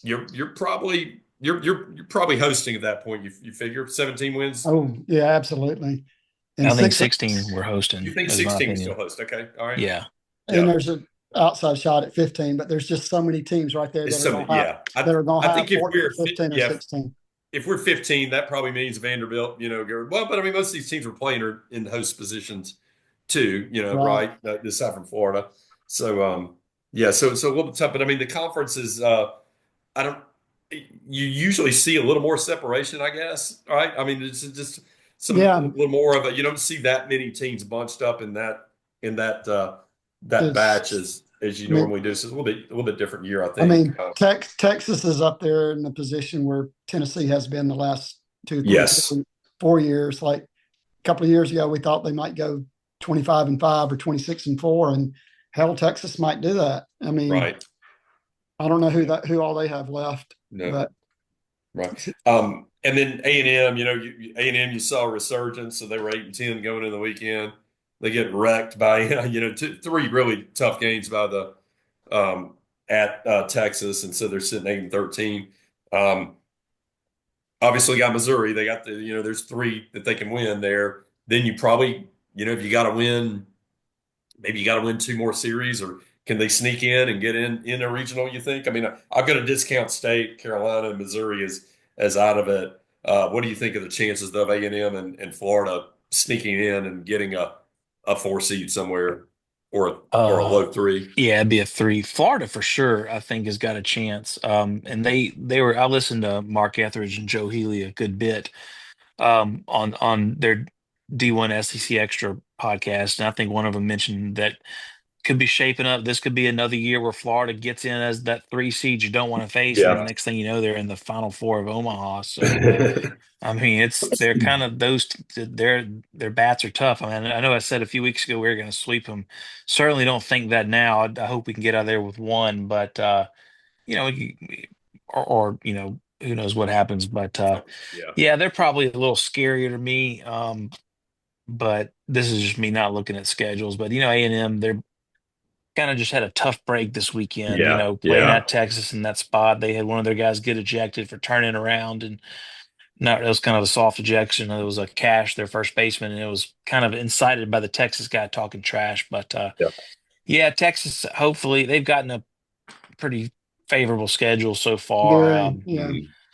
B: You're probably hosting at that point. You figure 17 wins.
D: Oh yeah, absolutely.
C: And I think 16 we're hosting.
B: You think 16 we still host? Okay, all right.
C: Yeah.
D: And there's an outside shot at 15, but there's just so many teams right there that are going to have 14, 15, or 16.
B: If we're 15, that probably means Vanderbilt, but I mean, most of these teams we're playing are in host positions too, right? This side from Florida. So, Yeah, so a little bit tough, but I mean the conference is I don't you usually see a little more separation, I guess, right? I mean it's just a
D: Yeah,
B: little more of a you don't see that many teams bunched up in that batch
D: it's,
B: as you
D: I mean,
B: normally do. So it's a little bit different year, I
D: I
B: think.
D: mean, Texas is up there in the position where Tennessee has been the last two, three,
B: Yes,
D: 4 years. Like a couple of years ago, we thought they might go 25-5 or 26-4, and hell, Texas might do that. I mean,
B: right.
D: I don't know who all they have left,
B: No,
D: but
B: right. And then A&M, A&M, you saw a resurgence, so they were 8-10 going in the weekend. They get wrecked by, three really tough games by the at Texas, and so they're sitting 8-13. Um, obviously got Missouri. They got there's three that they can win there. Then you probably, if you got to win, maybe you got to win two more series, or can they sneak in and get in a regional? You think? I mean, I've got to discount State, Carolina, and Missouri as out of it. What do you think of the chances of A&M and Florida sneaking in and getting a 4 seed somewhere, or a low three?
C: Yeah, it'd be a three. Florida for sure, I think, has got a chance. And I listened to Mark Etheridge and Joe Healy a good bit on their D1 SEC Extra podcast, and I think one of them mentioned that could be shaping up. This could be another year where Florida gets in as that 3 seed you don't want to face, and the
B: Yeah.
C: next thing you know, they're in the Final Four of Omaha. So I mean, they're kind of their bats are tough. I mean, I know I said a few weeks ago we were going to sweep them. Certainly don't think that now. I hope we can get out of there with one, but you know, you- or who knows what happens. But
B: Yeah.
C: yeah, they're probably a little scarier to me. But this is just me not looking at schedules. But A&M, they're kind of just had a tough break this weekend.
B: Yeah.
C: Playing
B: Yeah.
C: at Texas in that spot, they had one of their guys get ejected for turning around, and not it was kind of a soft ejection. It was a Cash, their first baseman, and it was kind of incited by the Texas guy talking trash. But
B: Yeah.
C: yeah, Texas. Hopefully, they've gotten a pretty favorable schedule so far.
D: very, yeah.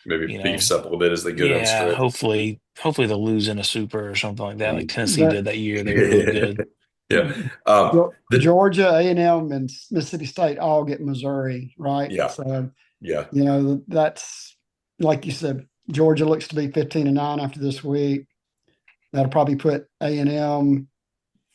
B: Maybe
C: You know,
B: beefs up a little bit as they go down the
C: yeah.
B: stretch.
C: Hopefully they'll lose in a super or something like that, like Tennessee
D: But
C: did that year. They were really good.
B: Yeah. The
D: Georgia, A&M, and Mississippi State all get Missouri, right?
B: yeah.
D: So,
B: Yeah.
D: that's like you said, Georgia looks to be 15-9 after this week. That'll probably put A&M,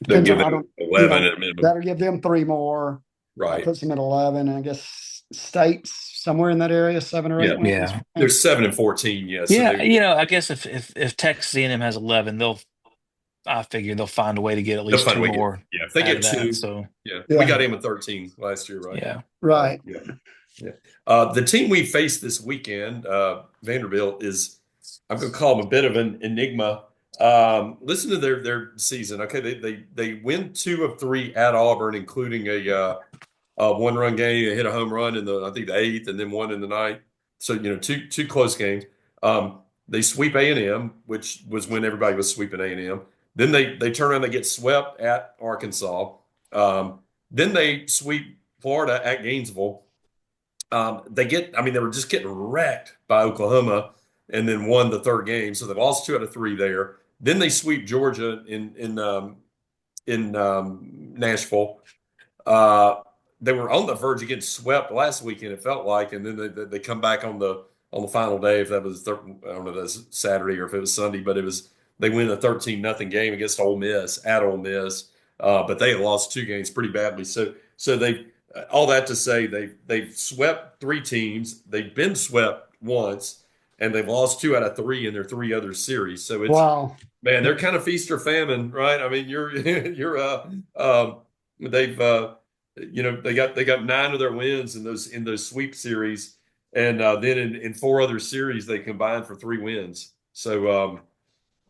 B: They'll
D: depends
B: give
D: on, I
B: them
D: don't,
B: 11 at a minimum.
D: that'll give them three more. That
B: Right.
D: puts them at 11. And I guess State's somewhere in that area, 7 or 8
B: Yeah.
D: wins.
C: Yeah.
B: They're 7-14. Yeah. So
C: Yeah,
B: they,
C: I guess if Texas A&M has 11, I figure they'll find a way to get at
B: they'll
C: least
B: find a
C: two
B: way to get,
C: more
B: yeah. If they
C: out
B: get
C: of that.
B: two,
C: So
B: yeah. We
D: Yeah,
B: got him at 13 last year, right?
C: yeah.
D: right.
B: Yeah. Yeah. The team we faced this weekend, Vanderbilt, I'm going to call them a bit of an enigma. Listen to their season. Okay, they win 2 of 3 at Auburn, including a one-run game. They hit a home run in I think the 8th, and then one in the ninth. So two close games. They sweep A&M, which was when everybody was sweeping A&M. Then they turn around, they get swept at Arkansas. Then they sweep Florida at Gainesville. They were just getting wrecked by Oklahoma, and then won the third game. So they lost 2 out of 3 there. Then they sweep Georgia in Nashville. Uh, they were on the verge of getting swept last weekend, it felt like, and then they come back on the final day. If that was, I don't know if that's Saturday or if it was Sunday, but they win a 13-0 game against Ole Miss at Ole Miss. But they had lost 2 games pretty badly. So they all that to say they've swept 3 teams. They've been swept once, and they've lost 2 out of 3 in their 3 other series. So it's
D: Wow.
B: man, they're kind of feast or famine, right? I mean, they've they got 9 of their wins in those sweep series, and then in 4 other series they combined for 3 wins. So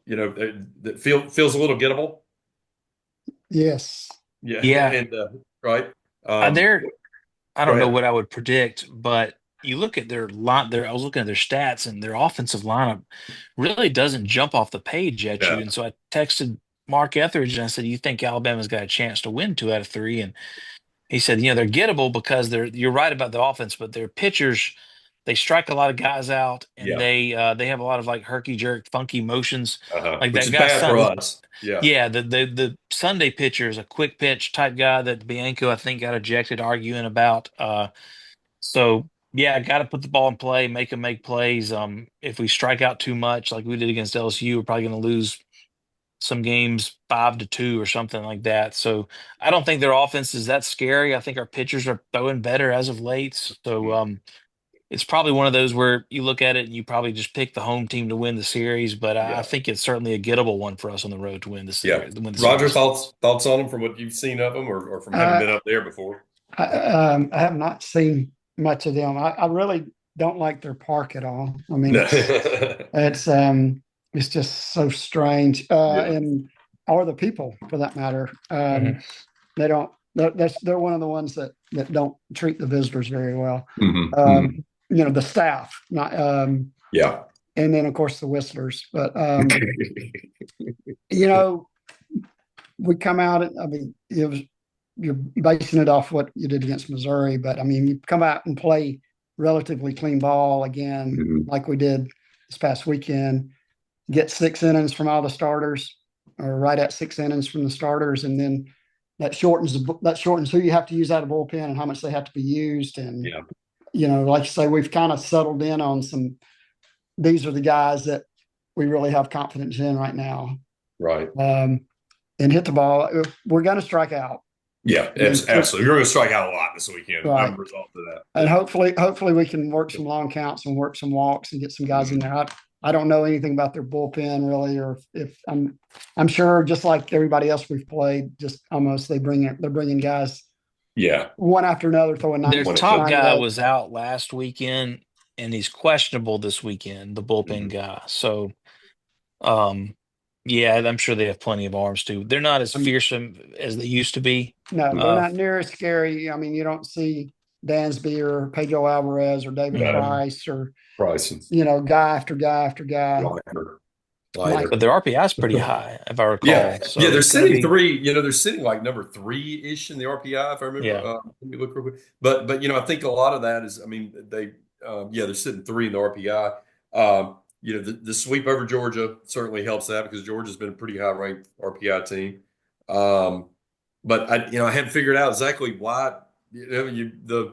B: that feels a little gettable.
D: Yes.
B: Yeah,
C: Yeah.
B: and right.
C: They're I
B: Go
C: don't know
B: ahead.
C: what I would predict, but you look at their line I was looking at their stats, and their offensive lineup really doesn't jump off the page at you.
B: Yeah,
C: And so I texted Mark Etheridge and I said, "You think Alabama's got a chance to win 2 out of 3?" And he said, "They're gettable because you're right about the offense, but their pitchers they strike a lot of guys out, and
B: Yeah.
C: they have a lot of like herky jerk, funky motions. Like
B: Which
C: that
B: is
C: guy,
B: bad for us. Yeah.
C: yeah, the Sunday pitcher is a quick pitch type guy that Bianco I think got ejected arguing about. So yeah, got to put the ball in play, make them make plays. If we strike out too much, like we did against LSU, we're probably going to lose some games 5-2 or something like that. So I don't think their offense is that scary. I think our pitchers are throwing better as of late. So it's probably one of those where you look at it and you probably just pick the home team to win the series. But I
B: Yeah.
C: think it's certainly a gettable one for us on the road to win the
B: Yeah.
C: series. To win the
B: Roger,
C: series.
B: thoughts on them from what you've seen of them or from having been up there before?
D: I have not seen much of them. I really don't like their park at all. I mean, it's just so strange. And or the people for that matter. They don't. They're one of the ones that don't treat the visitors very well. You know, the staff, not
B: Yeah.
D: and then of course the whistlers. But you know, we come out. I mean, you're basing it off what you did against Missouri, but I mean, you come out and play relatively clean ball again, like we did this past weekend. Get 6 innings from all the starters, or right at 6 innings from the starters, and then that shortens who you have to use out of bullpen and how much they have to be used. And you know, like you say, we've kind of settled in on some. These are the guys that we really have confidence in right now.
B: Right.
D: And hit the ball. We're going to strike out.
B: Yeah, absolutely. You're going to strike out a lot this weekend.
D: Right.
B: I'm a result of that.
D: And hopefully we can work some long counts and work some walks and get some guys in there. I don't know anything about their bullpen really, or if I'm sure just like everybody else we've played, just almost they're bringing guys.
B: Yeah.
D: One after another throwing 90.
C: Their top guy was out last weekend and he's questionable this weekend, the bullpen guy. So yeah, I'm sure they have plenty of arms too. They're not as fearsome as they used to be.
D: No, they're not near as scary. I mean, you don't see Dansby or Pedro Alvarez or David Price or you know, guy after guy after guy.
B: But
C: their RPI is pretty high, if I recall.
B: Yeah,
C: so
B: they're sitting three. You know, they're sitting like number 3-ish in the RPI, if I remember. Let me look real quick. But you know, I think a lot of that is, I mean, they're sitting 3 in the RPI. You know, the sweep over Georgia certainly helps that because Georgia's been a pretty high ranked RPI team. But I hadn't figured out exactly why. You know,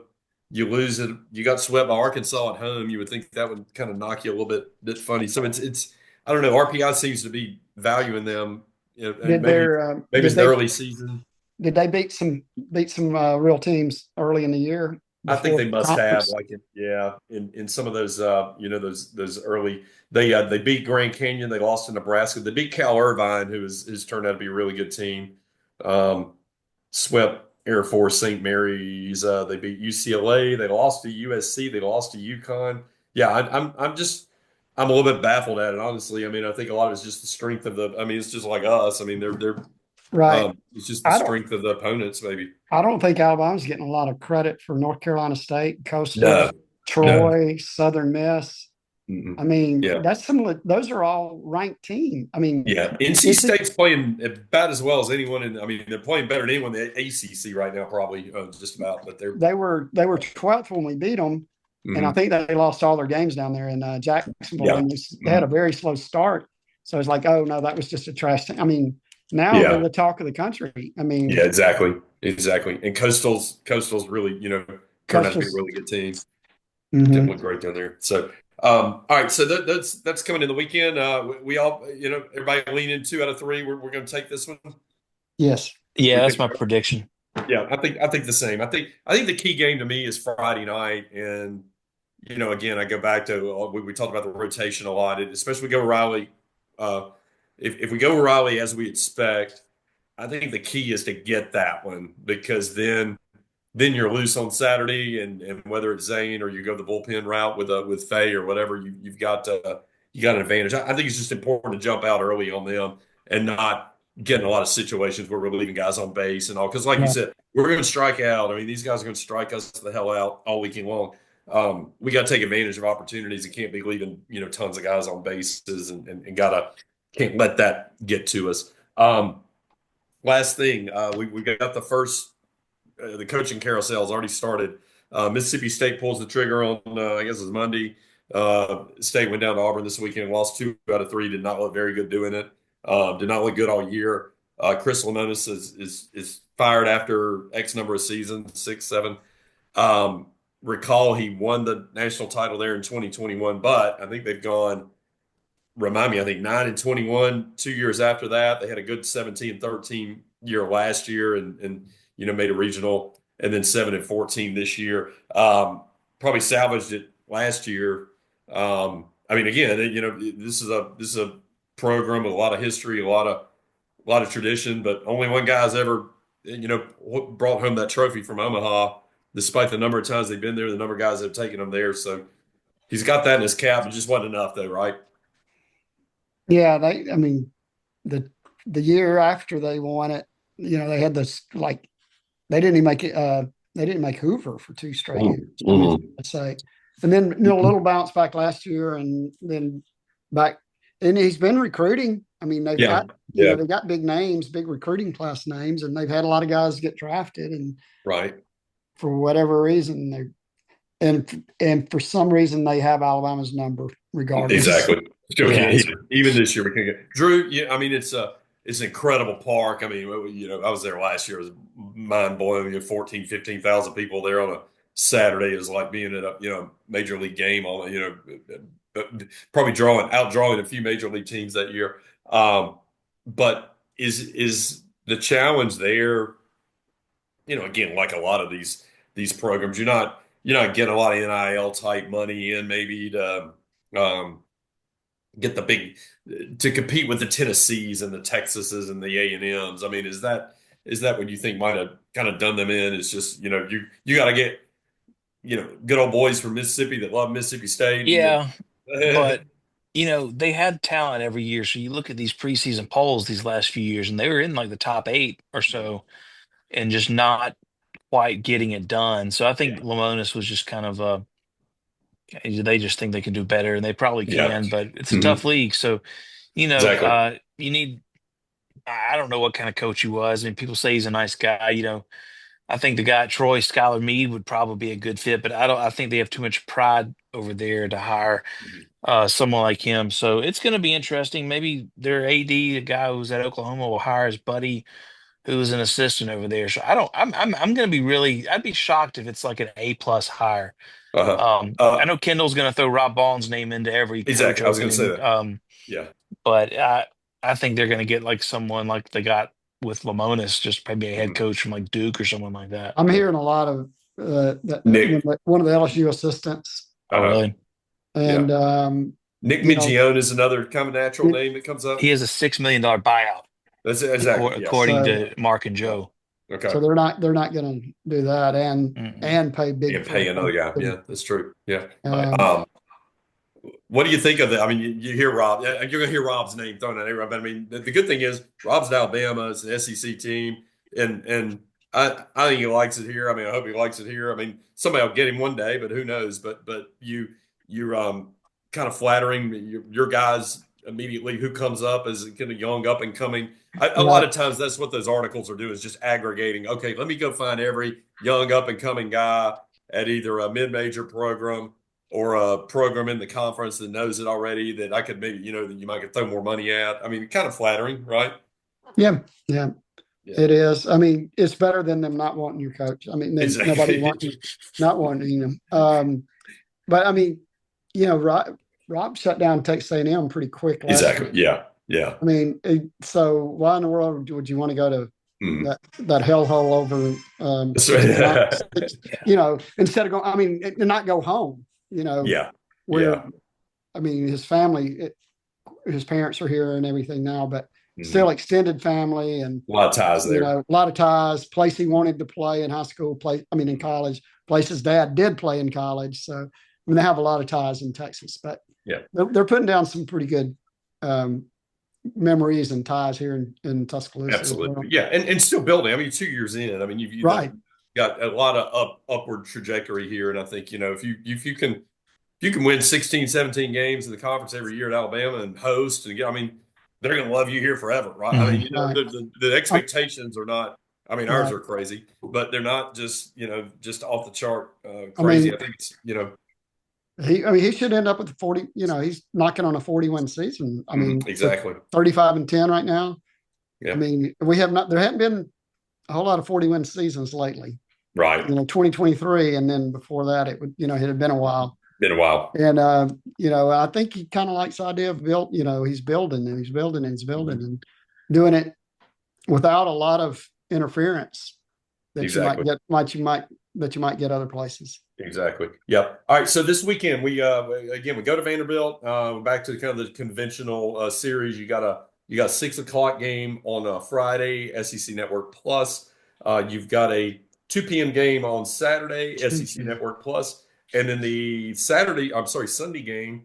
B: you lose it. You got swept by Arkansas at home. You would think that would kind of knock you a little bit funny. So it's I don't know. RPI seems to be valuing them. You know, maybe it's the early season.
D: Did they beat some real teams early in the year?
B: I think they must have, like, in some of those, you know, those early. They beat Grand Canyon. They lost to Nebraska. They beat Cal Irvine, who's turned out to be a really good team. Swept Air Force St. Mary's. They beat UCLA. They lost to USC. They lost to UConn. Yeah, I'm a little bit baffled at it, honestly. I mean, I think a lot of it's just the strength of the. I mean, it's just like us. I mean, they're
D: right.
B: It's just the strength of the opponents, maybe.
D: I don't think Alabama's getting a lot of credit for North Carolina State, Coastal, Troy, Southern Miss. I mean, that's those are all ranked teams. I mean,
B: NC State's playing about as well as anyone. I mean, they're playing better than anyone in the ACC right now, probably just about. But they were
D: 12th when we beat them. And I think they lost all their games down there in Jacksonville. And they had a very slow start. So it's like, oh, no, that was just a trash thing. I mean, now they're the talk of the country. I mean.
B: Yeah, exactly. And Coastal's really, you know, turned out to be a really good team. Didn't look great down there. So, all right. So that's coming in the weekend. We all, you know, everybody lean in 2 out of 3. We're going to take this one.
D: Yes.
C: Yeah, that's my prediction.
B: Yeah, I think the same. I think the key game to me is Friday night, and you know, again, I go back to we talked about the rotation a lot, especially we go Riley. If we go Riley as we expect, I think the key is to get that one because then you're loose on Saturday, and whether it's Zane or you go the bullpen route with Faye or whatever, you got an advantage. I think it's just important to jump out early on them and not get in a lot of situations where we're leaving guys on base and all. Because like you said, we're going to strike out. I mean, these guys are going to strike us the hell out all weekend long. We got to take advantage of opportunities and can't be leaving, you know, tons of guys on bases and can't let that get to us. Last thing, we got the first, the coaching carousel has already started Mississippi State pulls the trigger on, I guess it's Monday. State went down to Auburn this weekend, lost 2 out of 3. Did not look very good doing it. Did not look good all year. Chris Lemonis is fired after X number of seasons, 6, 7. Recall he won the national title there in 2021, but I think they've gone, remind me, I think 9-21 2 years after that. They had a good 17-13 year last year and made a regional, and then 7-14 this year. Probably salvaged it last year. I mean, again, this is a program with a lot of history, a lot of tradition, but only one guy's ever brought home that trophy from Omaha, despite the number of times they've been there, the number of guys that have taken them there. So he's got that in his cap. It just wasn't enough, though, right?
D: Yeah, I mean, the year after they won it, they had this, like, they didn't even make it. They didn't make Hoover for 2 straight years. I mean, I'd say, and then a little bounce back last year, and then back. And he's been recruiting. I mean, they've got they got big names, big recruiting class names, and they've had a lot of guys get drafted, and for whatever reason and for some reason they have Alabama's number regardless.
B: Exactly. Even this year we can get Drew. Yeah, I mean it's an incredible park. I mean, I was there last year. It was mind blowing. 14, 15,000 people there on a Saturday. It was like being at a major league game. Probably outdrawing a few major league teams that year. But is the challenge there? Again, like a lot of these programs, you're not getting a lot of NIL type money in maybe to get the big to compete with the Tennessees and the Texases and the A&Ms. I mean, is that what you think might have kind of done them in? It's just you got to get good old boys from Mississippi that love Mississippi State.
C: Yeah, but they had talent every year. So you look at these preseason polls these last few years, and they were in like the top 8 or so, and just not quite getting it done. So I think Lemonis was just kind of they just think they can do better, and they probably can, but it's a tough league. So, you need, I don't know what kind of coach he was. I mean, people say he's a nice guy. I think the guy at Troy, Skylar Meade, would probably be a good fit, but I think they have too much pride over there to hire someone like him. So it's going to be interesting. Maybe their AD, the guy who's at Oklahoma, will hire his buddy who's an assistant over there. So I'm going to be I'd be shocked if it's like an A+ hire. I know Kendall's going to throw Rob Ball's name into every
B: exactly. I was going to say that.
C: But I think they're going to get like someone like they got with Lemonis, just maybe a head coach from like Duke or someone like that.
D: I'm hearing a lot of Nick, one of the LSU assistants.
C: Oh, really?
D: And
B: Nick Mingione is another kind of natural name that comes up.
C: He has a $6 million buyout.
B: That's exactly
C: according to Mark and Joe.
B: Okay.
D: So they're not going to do that and pay big.
B: Yeah, pay another guy. Yeah, that's true. Yeah. What do you think of that? I mean, you hear Rob. You're going to hear Rob's name thrown out everywhere. But I mean, the good thing is Rob's at Alabama. It's an SEC team, and I think he likes it here. I mean, I hope he likes it here. I mean, somebody will get him one day, but who knows? But you're kind of flattering your guys immediately who comes up as kind of young up and coming. A lot of times that's what those articles are doing, is just aggregating. Okay, let me go find every young up and coming guy at either a mid-major program or a program in the conference that knows it already that I could maybe, that you might could throw more money at. I mean, kind of flattering, right?
D: Yeah. It is. I mean, it's better than them not wanting your coach. I mean, nobody not wanting them. But I mean, Rob shut down Texas A&M pretty quick.
B: Exactly. Yeah.
D: I mean, so why in the world would you want to go to that hellhole over? Instead of going, I mean, not go home. I mean, his family, his parents are here and everything now, but still extended family and
B: a lot of ties there.
D: A lot of ties. Place he wanted to play in high school. In college. Place his dad did play in college. So they have a lot of ties in Texas, but they're putting down some pretty good memories and ties here in Tuscaloosa.
B: Absolutely, yeah, and still building. I mean, 2 years in. I mean, you've got a lot of upward trajectory here, and I think if you can win 16, 17 games in the conference every year at Alabama and host and they're going to love you here forever, right? I mean, the expectations are not. I mean, ours are crazy, but they're not just just off the chart crazy. I think it's
D: he should end up with 40. He's knocking on a 40-win season. I mean,
B: exactly
D: 35-10 right now.
B: Yeah.
D: I mean, there haven't been a whole lot of 40-win seasons lately.
B: Right.
D: 2023, and then before that, it had been a while. And I think he kind of likes the idea of he's building and doing it without a lot of interference that you might get other places.
B: Exactly. Yep. All right. So this weekend we go to Vanderbilt. Back to kind of the conventional series. You got a 6:00 game on Friday, SEC Network Plus. You've got a 2 p.m. game on Saturday, SEC Network Plus, and then the Sunday game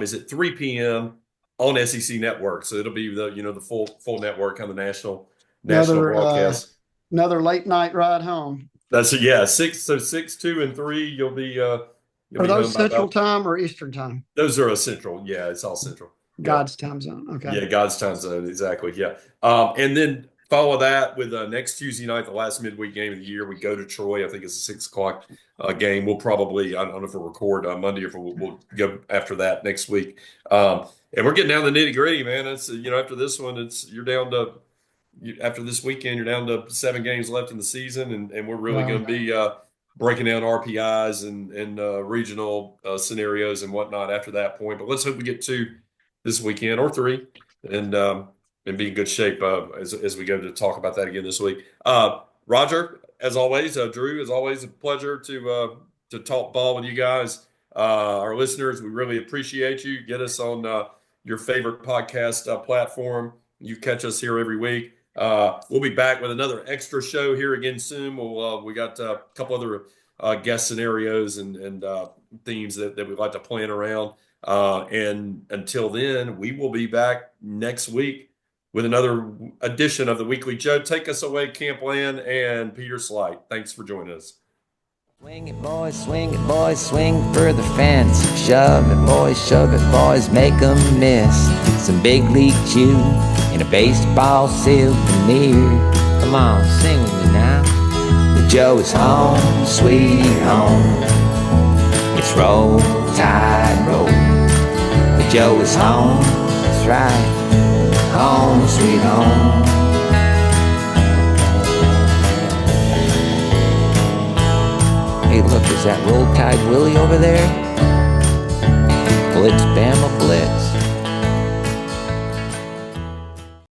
B: is at 3 p.m. on SEC Network. So it'll be the full network on the national broadcast.
D: Another late night ride home.
B: That's 6, 2, and 3. You'll be. Are
D: those Central Time or Eastern Time?
B: Those are a Central. Yeah, it's all Central.
D: God's time zone. Okay.
B: Yeah, God's time zone. Exactly. Yeah. And then follow that with next Tuesday night, the last midweek game of the year. We go to Troy. I think it's a 6:00 game. We'll probably, I don't know if we'll record on Monday or if we'll go after that next week. And we're getting down to the nitty gritty, man. It's after this one, after this weekend, you're down to 7 games left in the season, and we're really going to be breaking down RPIs and regional scenarios and whatnot after that point. But let's hope we get 2 this weekend or 3, and be in good shape as we go to talk about that again this week. Roger, as always, Drew, as always, a pleasure to talk ball with you guys. Our listeners, we really appreciate you. Get us on your favorite podcast platform. You catch us here every week. We'll be back with another extra show here again soon. We got a couple other guest scenarios and themes that we'd like to plan around. And until then, we will be back next week with another edition of the Weekly Joe. Take us away, Camp Land and Peter Slight. Thanks for joining us.
A: Swing it, boys, swing for the fence. Shove it, boys, shove it, boys, make 'em miss. Some big league chew and a baseball souvenir. Come on, sing with me now. The Joe is home, sweet home. It's roll, tide, roll. The Joe is home, that's right. Home, sweet home. Hey, look, is that Roll Tide Willie over there? Well, it's Bama